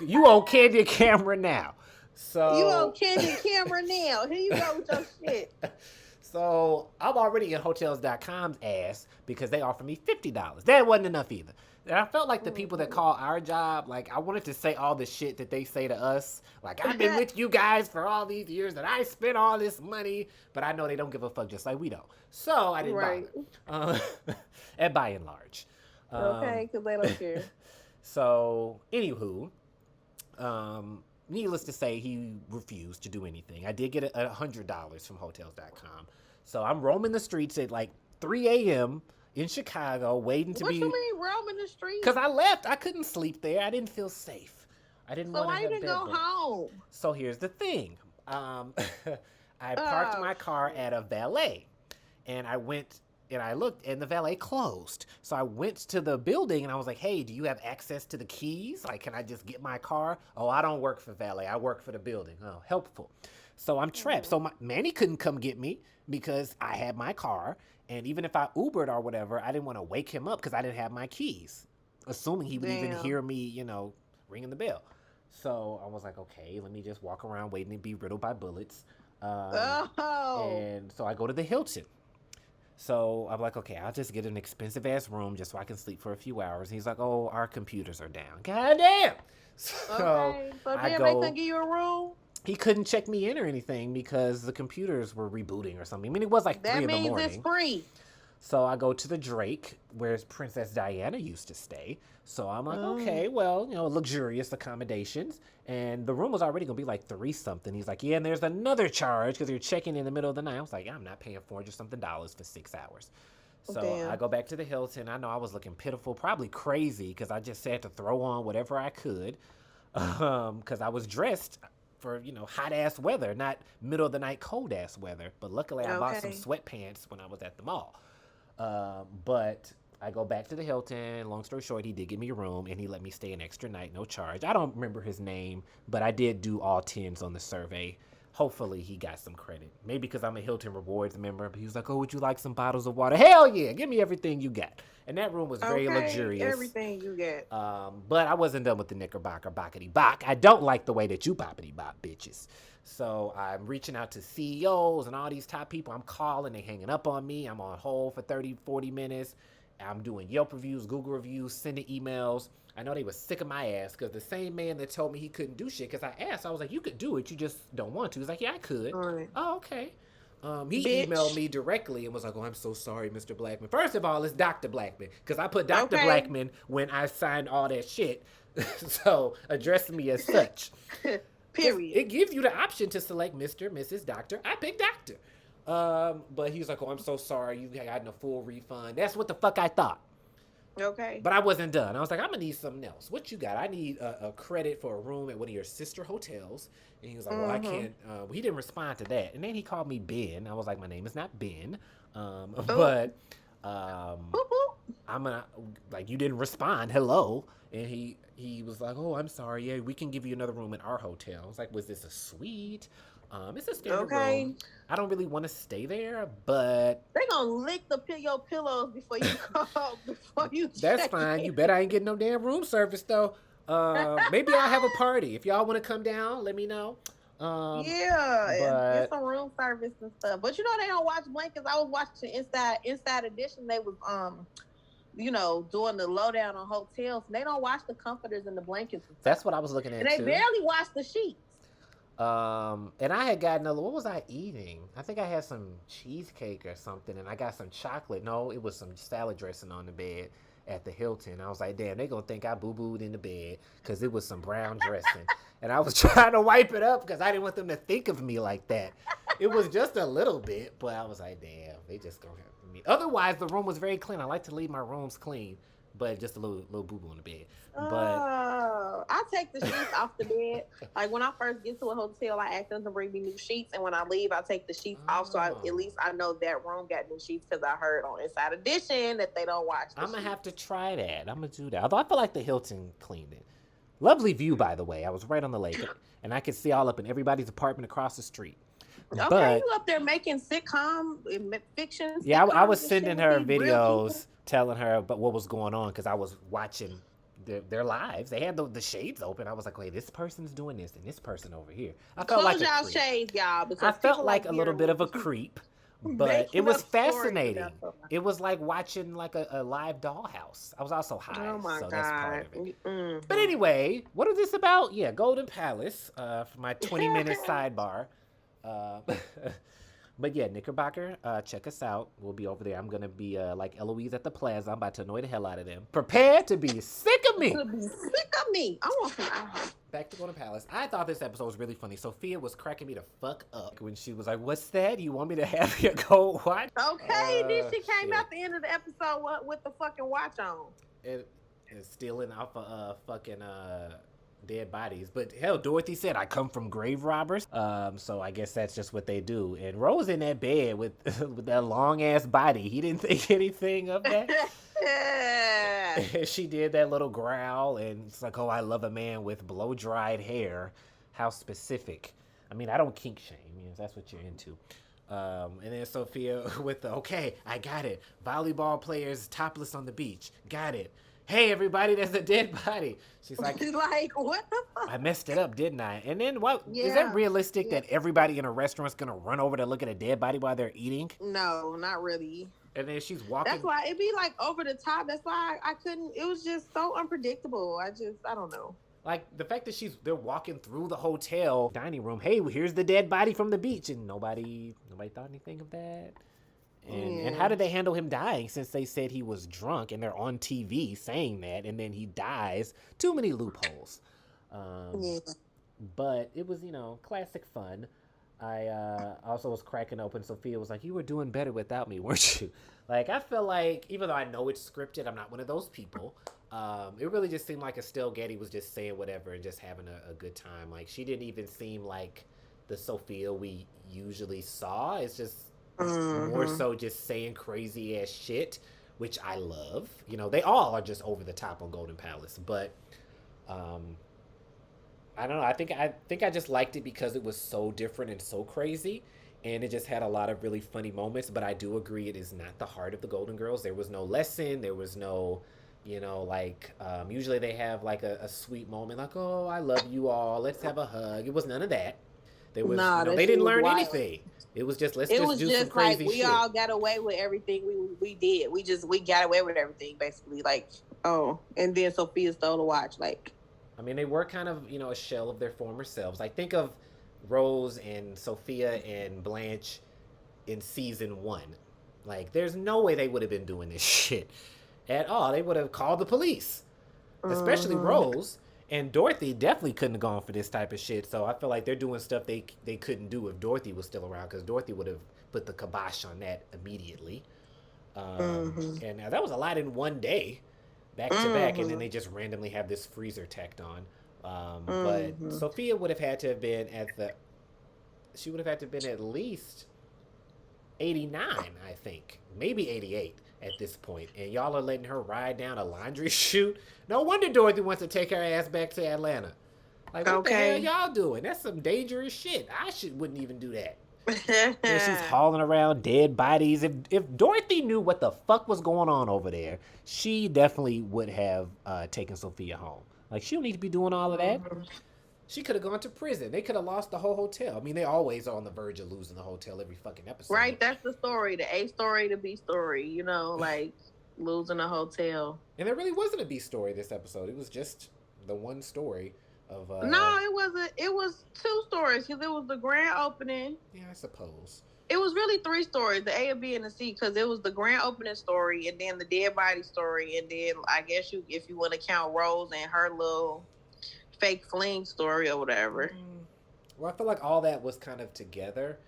You on candid camera now. So you on candid camera now. Here you go with your shit. So I'm already in hotels.com's ass because they offered me $50. That wasn't enough either. And I felt like the people that call our job, like I wanted to say all the shit that they say to us. Like, I've been with you guys for all these years and I spent all this money, but I know they don't give a fuck just like we don't. So I didn't bother. And by and large. Okay, because they don't care. So, anywho, needless to say, he refused to do anything. I did get $100 from hotels.com. So I'm roaming the streets at like 3 a.m. in Chicago, waiting to be... What you mean roaming the streets? Because I left. I couldn't sleep there. I didn't feel safe. I didn't want to have bed. So why you didn't go home? So here's the thing. I parked my car at a valet. And I went... And I looked, and the valet closed. So I went to the building, and I was like, hey, do you have access to the keys? Like, can I just get my car? Oh, I don't work for valet. I work for the building. Oh, helpful. So I'm trapped. So Manny couldn't come get me because I had my car. And even if I Ubered or whatever, I didn't want to wake him up because I didn't have my keys, assuming he would even hear me, you know, ringing the bell. So I was like, okay, let me just walk around waiting to be riddled by bullets. And so I go to the Hilton. So I'm like, okay, I'll just get an expensive ass room just so I can sleep for a few hours. He's like, oh, our computers are down. God damn. So they couldn't give you a room? He couldn't check me in or anything because the computers were rebooting or something. I mean, it was like 3 in the morning. That means it's free. So I go to the Drake, where Princess Diana used to stay. So I'm like, okay, well, luxurious accommodations. And the room was already going to be like 3 something. He's like, yeah, and there's another charge because you're checking in the middle of the night. I was like, I'm not paying $400 something for 6 hours. So Damn. I go back to the Hilton. I know I was looking pitiful, probably crazy, because I just had to throw on whatever I could, because I was dressed for, hot ass weather, not middle of the night cold ass weather. But luckily I bought some sweatpants when I was at the mall. But I go back to the Hilton. Long story short, he did give me a room and he let me stay an extra night, no charge. I don't remember his name, but I did do all 10s on the survey. Hopefully he got some credit. Maybe because I'm a Hilton Rewards member. But he was like, oh, would you like some bottles of water? Hell yeah, give me everything you got. And that room was very luxurious. Everything you get. But I wasn't done with the Knickerbocker bockety bock. I don't like the way that you boppity bop, bitches. So I'm reaching out to CEOs and all these top people. I'm calling, they hanging up on me. I'm on hold for 30, 40 minutes. I'm doing Yelp reviews, Google reviews, sending emails. I know they were sick of my ass because the same man that told me he couldn't do shit, because I asked, I was like, you could do it, you just don't want to. He's like, yeah, I could. Right. Oh, okay. He emailed me directly and was like, oh, I'm so sorry, Mr. Blackman. First of all, it's Dr. Blackman, because I put Dr. Blackman when I signed all that shit. So address me as such. Period. It gives you the option to select Mr., Mrs., Doctor. I picked Doctor. But he was like, oh, I'm so sorry. You got a full refund. That's what the fuck I thought. Okay. But I wasn't done. I was like, I'm going to need something else. What you got? I need a credit for a room at one of your sister hotels. And he was like, well, I can't. He didn't respond to that. And then he called me Ben. I was like, my name is not Ben. But I'm going to, like, you didn't respond. Hello. And he was like, oh, I'm sorry. Yeah, we can give you another room at our hotel. I was like, was this a suite? It's a standard room. I don't really want to stay there, but they gonna lick your pillows before you call. That's fine. You bet I ain't getting no damn room service though. Maybe I'll have a party. If y'all want to come down, let me know. Get some room service and stuff. But they don't watch blankets. I was watching Inside Edition. They was doing the lowdown on hotels. And they don't watch the comforters and the blankets. That's what I was looking at. And they barely watch the sheets. And I had gotten what was I eating? I think I had some cheesecake or something, and I got some chocolate. No, it was some salad dressing on the bed at the Hilton. I was like, damn, they gonna think I boo-booed in the bed because it was some brown dressing. And I was trying to wipe it up because I didn't want them to think of me like that. It was just a little bit, but I was like, damn, they just gonna have me. Otherwise, the room was very clean. I like to leave my rooms clean, but just a little boo-boo in the bed. But I take the sheets off the bed. Like when I first get to a hotel, I ask them to bring me new sheets, and when I leave, I take the sheets off. So at least I know that room got new sheets because I heard on Inside Edition that they don't watch. I'm gonna have to try that. I'm gonna do that. Although I feel like the Hilton cleaned it. Lovely view, by the way. I was right on the lake, and I could see all up in everybody's apartment across the street. Okay, but, you up there making sitcom fiction? Yeah, I was sending her videos telling her about what was going on because I was watching their lives. They had the shades open. I was like, wait, this person's doing this and this person over here. I felt like y'all shades, y'all. I felt like a little bit of a creep, but it was fascinating. It was like watching like a live dollhouse. I was also high, so that's part of it. Mm-hmm. But anyway, what is this about? Yeah, Golden Palace for my 20-minute sidebar. But yeah, Knickerbocker, check us out. We'll be over there. I'm going to be like Eloise at the Plaza. I'm about to annoy the hell out of them. Prepare to be sick of me. I want some. Back to Golden Palace. I thought this episode was really funny. Sophia was cracking me the fuck up when she was like, what's that? You want me to have you go watch? Okay, then she came out the end of the episode with the fucking watch on. It's stealing off of fucking dead bodies. But hell, Dorothy said, I come from grave robbers. So I guess that's just what they do. And Rose in that bed with that long ass body. He didn't think anything of that. She did that little growl and it's like, oh, I love a man with blow dried hair. How specific. I mean, I don't kink shame, if that's what you're into. And then Sophia with the, okay, I got it. Volleyball players topless on the beach. Got it. Hey, everybody, there's a dead body. She's like, what the fuck? I messed it up, didn't I? And then what? Yeah. Is that realistic that everybody in a restaurant's going to run over to look at a dead body while they're eating? No, not really. And then she's walking. That's why it'd be like over the top. That's why I couldn't. It was just so unpredictable. I don't know. Like the fact that they're walking through the hotel dining room. Hey, here's the dead body from the beach. And nobody thought anything of that. And how did they handle him dying, since they said he was drunk and they're on TV saying that, and then he dies? Too many loopholes. But it was, classic fun. I also was cracking open. Sophia was like, "You were doing better without me, weren't you?" Like, I feel like, even though I know it's scripted, I'm not one of those people. It really just seemed like Estelle Getty was just saying whatever and just having a good time. Like, she didn't even seem like the Sophia we usually saw. It's just more so just saying crazy ass shit, which I love. They all are just over the top on Golden Palace, but I don't know. I think I just liked it because it was so different and so crazy, and it just had a lot of really funny moments. But I do agree, it is not the heart of the Golden Girls. There was no lesson. There was no, usually they have like a sweet moment, like, "Oh, I love you all. Let's have a hug." It was none of that. There was, they didn't learn anything. It was just, let's just do some crazy shit. We all got away with everything we did. We got away with everything, basically. Like, and then Sophia stole the watch, like. I mean, they were kind of, a shell of their former selves. Like, think of Rose and Sophia and Blanche in season 1. Like, there's no way they would have been doing this shit at all. They would have called the police. Especially Rose. And Dorothy definitely couldn't have gone for this type of shit. So I feel like they're doing stuff they couldn't do if Dorothy was still around, because Dorothy would have put the kibosh on that immediately. And that was a lot in one day. Back to back, and then they just randomly have this freezer tacked on. But Sophia would have had to have been she would have had to have been at least 89, I think. Maybe 88 at this point. And y'all are letting her ride down a laundry chute? No wonder Dorothy wants to take her ass back to Atlanta. Like, what the hell y'all doing? That's some dangerous shit. I wouldn't even do that. And she's hauling around dead bodies. If Dorothy knew what the fuck was going on over there, she definitely would have taken Sophia home. Like, she don't need to be doing all of that. She could have gone to prison. They could have lost the whole hotel. I mean, they always are on the verge of losing the hotel every fucking episode. Right, that's the story. The A story, the B story, like losing a hotel. And there really wasn't a B story this episode. It was just the one story. No, it wasn't. It was 2 stories, because it was the grand opening. Yeah, I suppose. It was really 3 stories, the A, B, and the C, because it was the grand opening story, and then the dead body story, and then I guess if you want to count Rose and her little fake fling story or whatever. Well, I feel like all that was kind of together.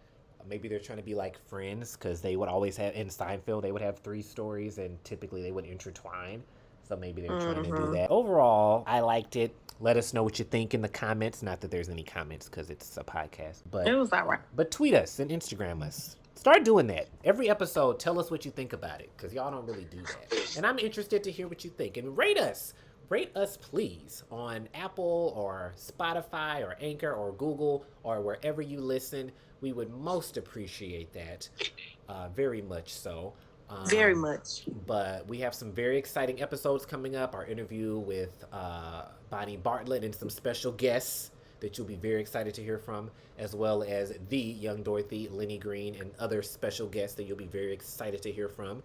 Maybe they're trying to be like Friends, because they would always have, in Seinfeld, they would have 3 stories, and typically they would intertwine. So maybe they're trying to do that. Overall, I liked it. Let us know what you think in the comments. Not that there's any comments, because it's a podcast. But it was all right. But tweet us and Instagram us. Start doing that. Every episode, tell us what you think about it, because y'all don't really do that. And I'm interested to hear what you think. And rate us. Rate us, please, on Apple or Spotify or Anchor or Google or wherever you listen. We would most appreciate that. Very much so. Very much. But we have some very exciting episodes coming up. Our interview with Bonnie Bartlett and some special guests that you'll be very excited to hear from, as well as the young Dorothy, Lenny Green, and other special guests that you'll be very excited to hear from.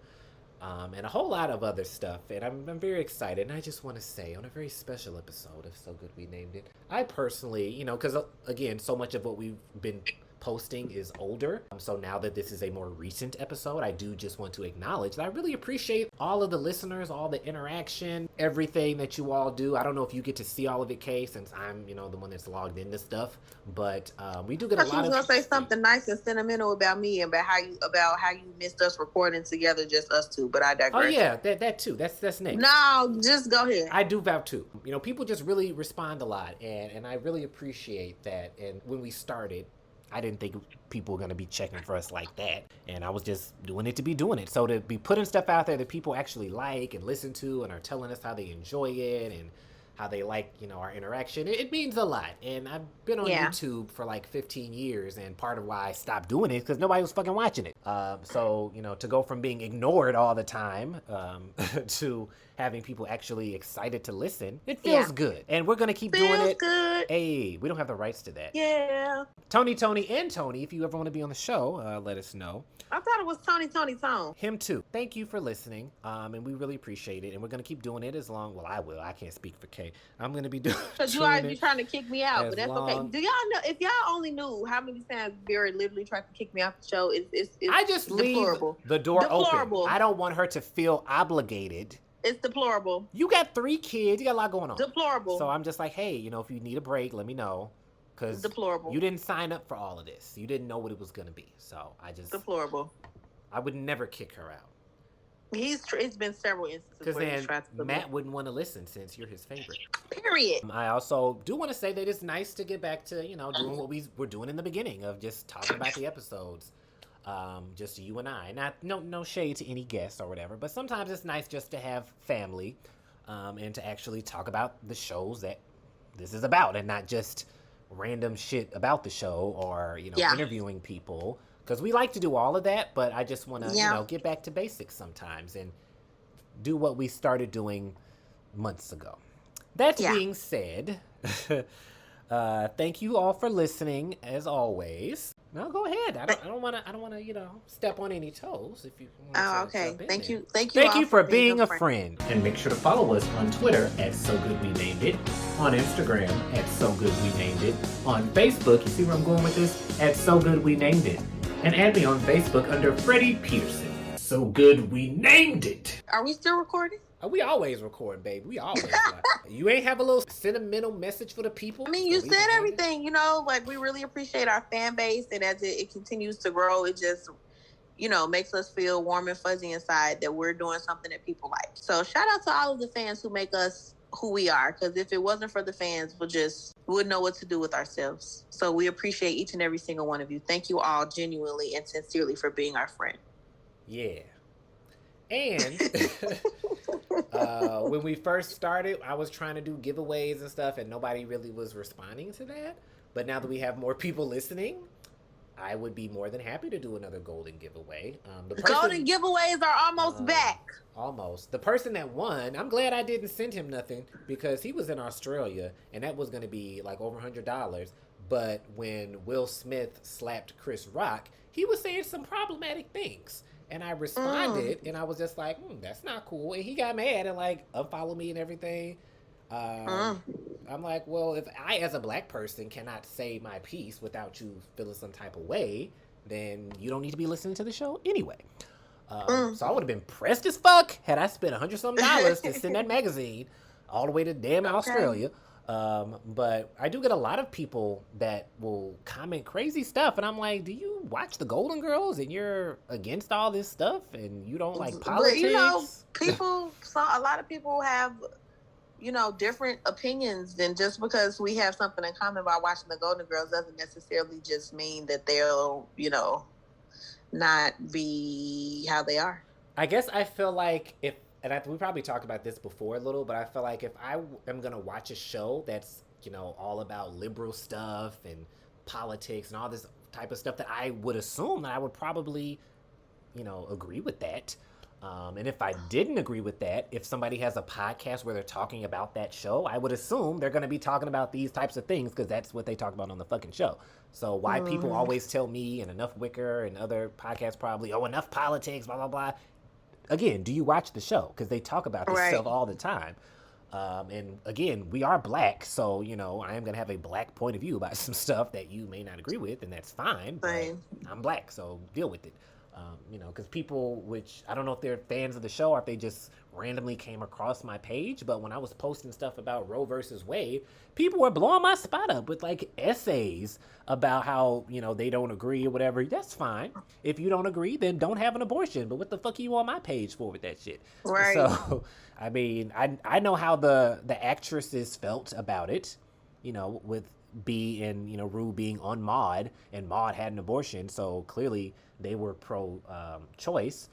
And a whole lot of other stuff. And I'm very excited. And I just want to say, on a very special episode of So Good We Named It, I personally, because again, so much of what we've been posting is older. So now that this is a more recent episode, I do just want to acknowledge that I really appreciate all of the listeners, all the interaction, everything that you all do. I don't know if you get to see all of it, Kay, since I'm, the one that's logged into stuff, but we do get a lot of... I was going to say something nice and sentimental about me and about how you missed us recording together, just us two, but I digress. Oh yeah, that too. That's next. No, just go ahead. I do vow too. People just really respond a lot, and I really appreciate that. And when we started, I didn't think people were going to be checking for us like that. And I was just doing it to be doing it. So to be putting stuff out there that people actually like and listen to and are telling us how they enjoy it and how they like, our interaction, it means a lot. And I've been on YouTube for like 15 years, and part of why I stopped doing it is because nobody was fucking watching it. So, to go from being ignored all the time to having people actually excited to listen, it feels good. And we're going to keep doing it. Good. Hey, we don't have the rights to that. Yeah. Tony, and Tony, if you ever want to be on the show, let us know. I thought it was Tony. Him too. Thank you for listening, and we really appreciate it. And we're going to keep doing it as long, well, I will. I can't speak for Kay. okay. I'm gonna be doing. Because you always be trying to kick me out, but that's okay. long... Do y'all know? If y'all only knew how many times Vera literally tried to kick me off the show, it's I just deplorable. Leave the door open. I don't want her to feel obligated. It's deplorable. You got 3 kids. You got a lot going on. Deplorable. So I'm just like, hey, you know, if you need a break, let me know. Because deplorable. You didn't sign up for all of this. You didn't know what it was going to be. So I just... Deplorable. I would never kick her out. It's been several instances where he's tried to... Matt wouldn't want to listen since you're his favorite. Period. I also do want to say that it's nice to get back to, you know, doing what we were doing in the beginning of just talking about the episodes. Just you and I. Not no shade to any guests or whatever, but sometimes it's nice just to have family and to actually talk about the shows that this is about and not just random shit about the show or, you know, interviewing people. Because we like to do all of that, but I just want to, you know, get back to basics sometimes and do what we started doing months ago. That being said, thank you all for listening as always. No, go ahead. I don't want to, you know, step on any toes. If you. Okay. Thank you. Thank you for being a friend. And make sure to follow us on Twitter at So Good We Named It, on Instagram at So Good We Named It, on Facebook. You see where I'm going with this? At So Good We Named It, and add me on Facebook under Freddie Peterson. So Good We Named It. Are we still recording? We always record, babe. We always. You ain't have a little sentimental message for the people? I mean, you said everything, you know, like we really appreciate our fan base. And as it continues to grow, it just, you know, makes us feel warm and fuzzy inside that we're doing something that people like. So shout out to all of the fans who make us who we are. Because if it wasn't for the fans, we wouldn't know what to do with ourselves. So we appreciate each and every single one of you. Thank you all genuinely and sincerely for being our friend. Yeah. And when we first started, I was trying to do giveaways and stuff, and nobody really was responding to that. But now that we have more people listening, I would be more than happy to do another golden giveaway. Golden giveaways are almost back. Almost. The person that won, I'm glad I didn't send him nothing because he was in Australia, and that was going to be like over $100. But when Will Smith slapped Chris Rock, he was saying some problematic things. And I responded, and I was just like, that's not cool. And he got mad and, like, unfollowed me and everything. I'm like, well, if I, as a black person, cannot say my piece without you feeling some type of way, then you don't need to be listening to the show anyway. So I would have been pressed as fuck had I spent $100-something to send that magazine all the way to damn Australia. But I do get a lot of people that will comment crazy stuff, and I'm like, do you watch the Golden Girls and you're against all this stuff and you don't like politics? But, you know, a lot of people have, you know, different opinions, and just because we have something in common by watching the Golden Girls doesn't necessarily just mean that they'll, you know, not be how they are. I guess I feel like we probably talked about this before a little, but I feel like if I am going to watch a show that's, you know, all about liberal stuff and politics and all this type of stuff, that I would assume that I would probably, you know, agree with that. And if I didn't agree with that, if somebody has a podcast where they're talking about that show, I would assume they're going to be talking about these types of things because that's what they talk about on the fucking show. So why people always tell me and Enough Wicker and other podcasts probably, enough politics, blah, blah, blah. Again, do you watch the show? Because they talk about this stuff all the time. And again, we are black, so, you know, I am going to have a black point of view about some stuff that you may not agree with, and that's fine. But I'm black, so deal with it. You know, because people, which I don't know if they're fans of the show or if they just randomly came across my page, but when I was posting stuff about Roe versus Wade, people were blowing my spot up with like essays about how, you know, they don't agree or whatever. That's fine. If you don't agree, then don't have an abortion. But what the fuck are you on my page for with that shit? Right. So, I mean, I know how the actresses felt about it, you know, with B and, you know, Rue being on Maude, and Maude had an abortion, so clearly they were pro-choice.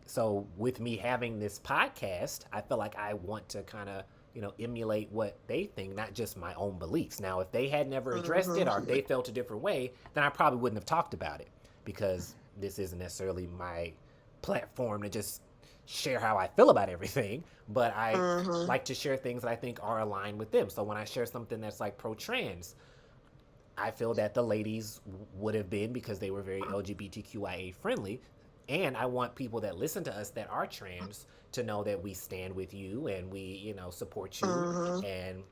So with me having this podcast, I feel like I want to kind of, you know, emulate what they think, not just my own beliefs. Now, if they had never addressed it or if they felt a different way, then I probably wouldn't have talked about it, because this isn't necessarily my platform to just share how I feel about everything, but I like to share things that I think are aligned with them. So when I share something that's like pro-trans, I feel that the ladies would have been, because they were very LGBTQIA friendly, And I want people that listen to us that are trans to know that we stand with you and we, support you and,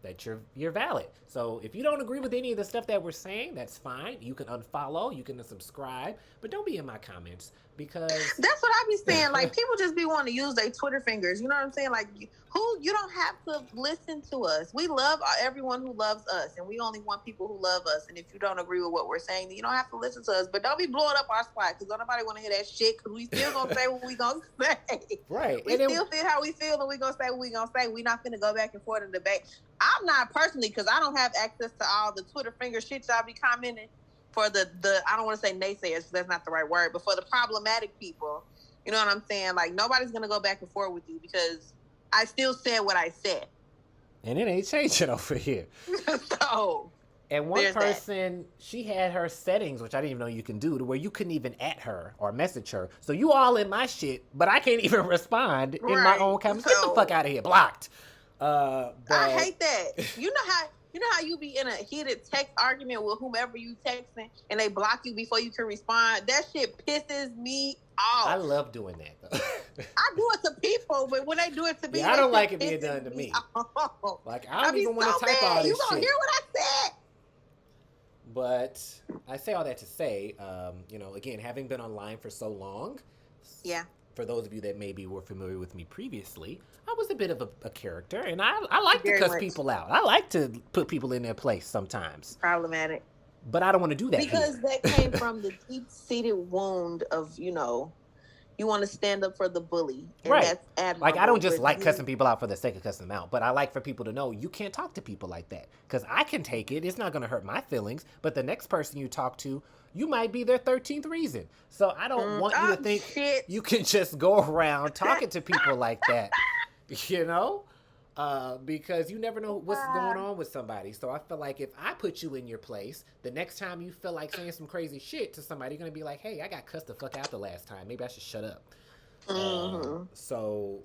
that you're valid. So if you don't agree with any of the stuff that we're saying, that's fine. You can unfollow, you can unsubscribe, but don't be in my comments because that's what I be saying. Like, people just be wanting to use their Twitter fingers. You know what I'm saying? Like, you don't have to listen to us. We love everyone who loves us, and we only want people who love us. And if you don't agree with what we're saying, then you don't have to listen to us. But don't be blowing up our spot, because don't nobody want to hear that shit, because we still gonna say what we gonna say. Right. We still feel how we feel, and we gonna say what we gonna say. We're not gonna go back and forth in debate. I'm not personally, because I don't have access to all the Twitter finger shit y'all be commenting. For the I don't want to say naysayers, because that's not the right word, but for the problematic people, you know what I'm saying? Like, nobody's going to go back and forth with you, because I still said what I said. And it ain't changing over here. So, and one person, she had her settings, which I didn't even know you can do, to where you couldn't even at her or message her. So you all in my shit, but I can't even respond in my own comments. Get the fuck out of here. Blocked. I hate that. You know how you be in a heated text argument with whomever you texting and they block you before you can respond? That shit pisses me off. I love doing that, though. I do it to people, but when they do it to me, I don't like it being done to me. Like, I don't even want to type all this shit. You gonna hear what I said? But I say all that to say, again, having been online for so long, for those of you that maybe were familiar with me previously, I was a bit of a character, and I like to cuss people out. I like to put people in their place sometimes. Problematic. But I don't want to do that because that came from the deep-seated wound of, you want to stand up for the bully. And right. That's admirable. Like, I don't just like cussing people out for the sake of cussing them out, but I like for people to know you can't talk to people like that. Because I can take it. It's not going to hurt my feelings. But the next person you talk to, you might be their 13th reason. So I don't want you to think you can just go around talking to people like that, because you never know what's going on with somebody. So I feel like if I put you in your place, the next time you feel like saying some crazy shit to somebody, you're going to be like, hey, I got cussed the fuck out the last time. Maybe I should shut up. So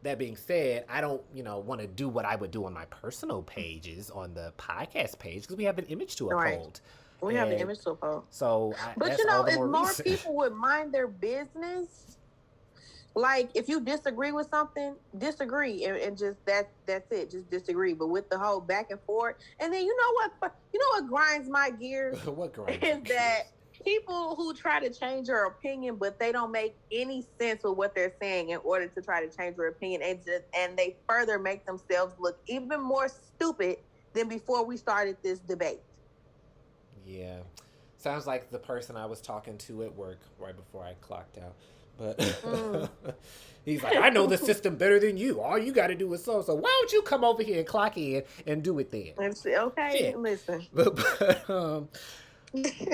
that being said, I don't, want to do what I would do on my personal pages on the podcast page, because we have an image to uphold. We have an image to uphold. So, but if more people would mind their business, like, if you disagree with something, disagree, and just that's it. Just disagree. But with the whole back and forth, and then you know what grinds my gears? What grinds is that people who try to change your opinion, but they don't make any sense with what they're saying in order to try to change your opinion, and they further make themselves look even more stupid than before we started this debate. Yeah, sounds like the person I was talking to at work right before I clocked out. But he's like, I know the system better than you. All you got to do is so. Why don't you come over here and clock in and do it then? Okay, shit. Listen.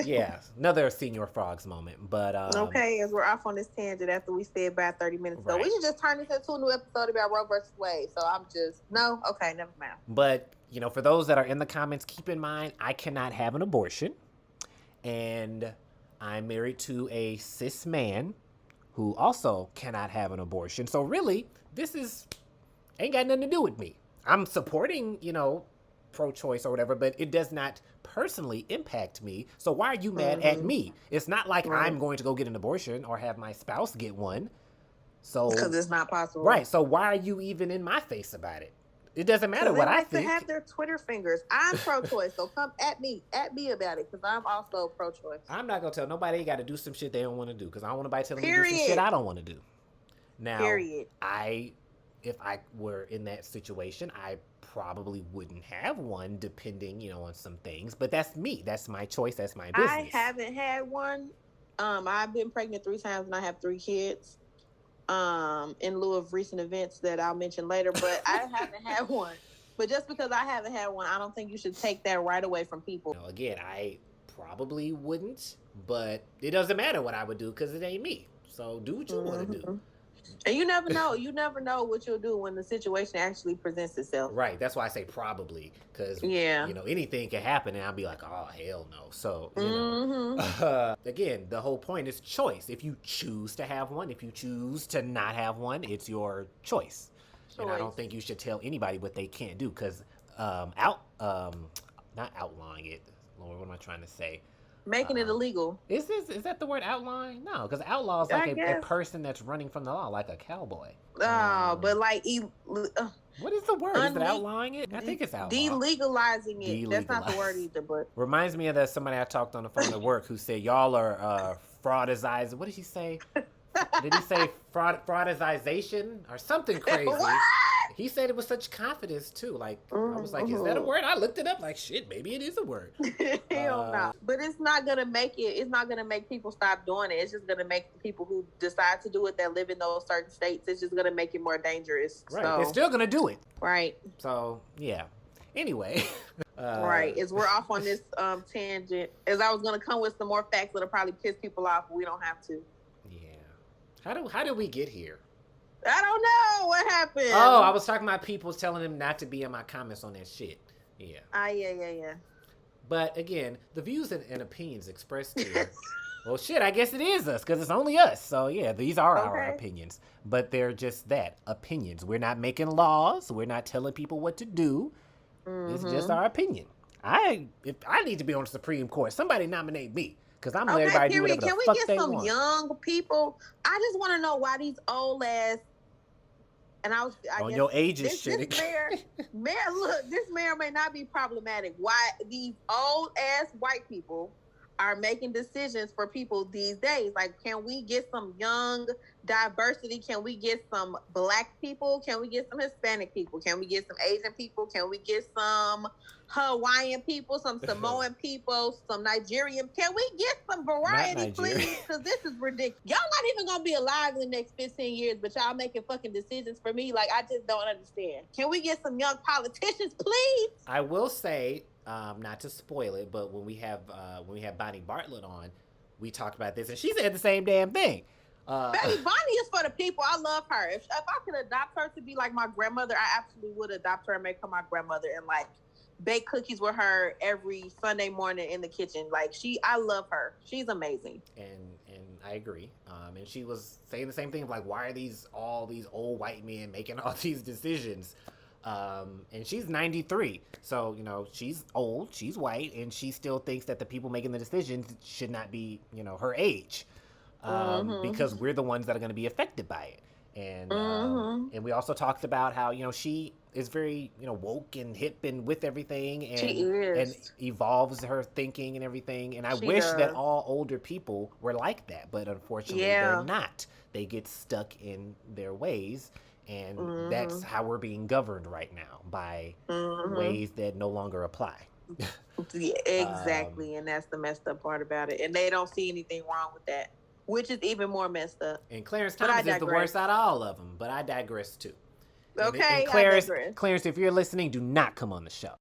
Yeah, another Senior Frogs moment. But okay, as we're off on this tangent after we said about 30 minutes ago, we should just turn this into a new episode about Roe versus Wade. So never mind. But for those that are in the comments, keep in mind I cannot have an abortion, and I'm married to a cis man who also cannot have an abortion. So really, this ain't got nothing to do with me. I'm supporting, pro-choice or whatever, but it does not personally impact me. So why are you mad at me? It's not like I'm going to go get an abortion or have my spouse get one. So because it's not possible. Right. So why are you even in my face about it? It doesn't matter what I think. They have their Twitter fingers. I'm pro-choice, so come at me about it, because I'm also pro-choice. I'm not gonna tell nobody they got to do some shit they don't want to do, because I don't want nobody telling me to do some shit I don't want to do. Now, if I were in that situation, I probably wouldn't have one, depending, on some things. But that's me. That's my choice. That's my business. I haven't had one. I've been pregnant 3 times, and I have 3 kids. In lieu of recent events that I'll mention later, but I haven't had one. But just because I haven't had one, I don't think you should take that right away from people. Again, I probably wouldn't, but it doesn't matter what I would do, because it ain't me. So do what you want to do. And you never know. You never know what you'll do when the situation actually presents itself. Right. That's why I say probably, because anything can happen, and I'll be like, oh, hell no. So again, the whole point is choice. If you choose to have one, if you choose to not have one, it's your choice. And I don't think you should tell anybody what they can't do, because not outlawing it. Lord, what am I trying to say? Making it illegal. Is that the word outlawing? No, because outlaw is like a person that's running from the law, like a cowboy. But like, what is the word? Is it outlawing it? I think it's outlaw. Delegalizing it. That's not the word either. But reminds me of somebody I talked on the phone at work who said y'all are fraudizing. What did he say? Did he say fraudization or something crazy? What? He said it with such confidence too. Like I was like, is that a word? I looked it up. Like shit, maybe it is a word. Hell no. But it's not gonna make it. It's not gonna make people stop doing it. It's just gonna make the people who decide to do it that live in those certain states. It's just gonna make it more dangerous. Right. So, they're still gonna do it. Right. So yeah. Anyway. Right. As we're off on this tangent, as I was gonna come with some more facts that'll probably piss people off, but we don't have to. Yeah. How did we get here? I don't know what happened. Oh, I was talking about people telling them not to be in my comments on that shit. Yeah. Yeah. But again, the views and opinions expressed here. Well, shit, I guess it is us because it's only us. So yeah, these are our opinions. But they're just that, opinions. We're not making laws. We're not telling people what to do. It's just our opinion. If I need to be on the Supreme Court, somebody nominate me. Because I'm letting everybody do whatever the fuck they want. Can we get some young people? I just want to know why these old ass, and I guess your age is shit. This mayor may not be problematic. Why these old ass white people are making decisions for people these days? Like, can we get some young diversity? Can we get some Black people? Can we get some Hispanic people? Can we get some Asian people? Can we get some Hawaiian people, some Samoan people, some Nigerian? Can we get some variety, please? Because this is ridiculous. Y'all not even going to be alive in the next 15 years, but y'all making fucking decisions for me. Like, I just don't understand. Can we get some young politicians, please? I will say, not to spoil it, but when we have Bonnie Bartlett on, we talked about this, and she said the same damn thing. Bonnie is for the people. I love her. If I could adopt her to be like my grandmother, I absolutely would adopt her and make her my grandmother and like bake cookies with her every Sunday morning in the kitchen. Like I love her. She's amazing. And I agree. And she was saying the same thing of like, why are all these old white men making all these decisions? And she's 93. So, she's old, she's white, and she still thinks that the people making the decisions should not be, her age. Because we're the ones that are going to be affected by it. And we also talked about how, she is very, woke and hip and with everything and evolves her thinking and everything. And I wish that all older people were like that, but unfortunately they're not. They get stuck in their ways. And that's how we're being governed right now by ways that no longer apply. Yeah, exactly. And that's the messed up part about it. And they don't see anything wrong with that, which is even more messed up. And Clarence Thomas is the worst out of all of them, but I digress too. Okay, and Clarence, if you're listening, do not come on the show.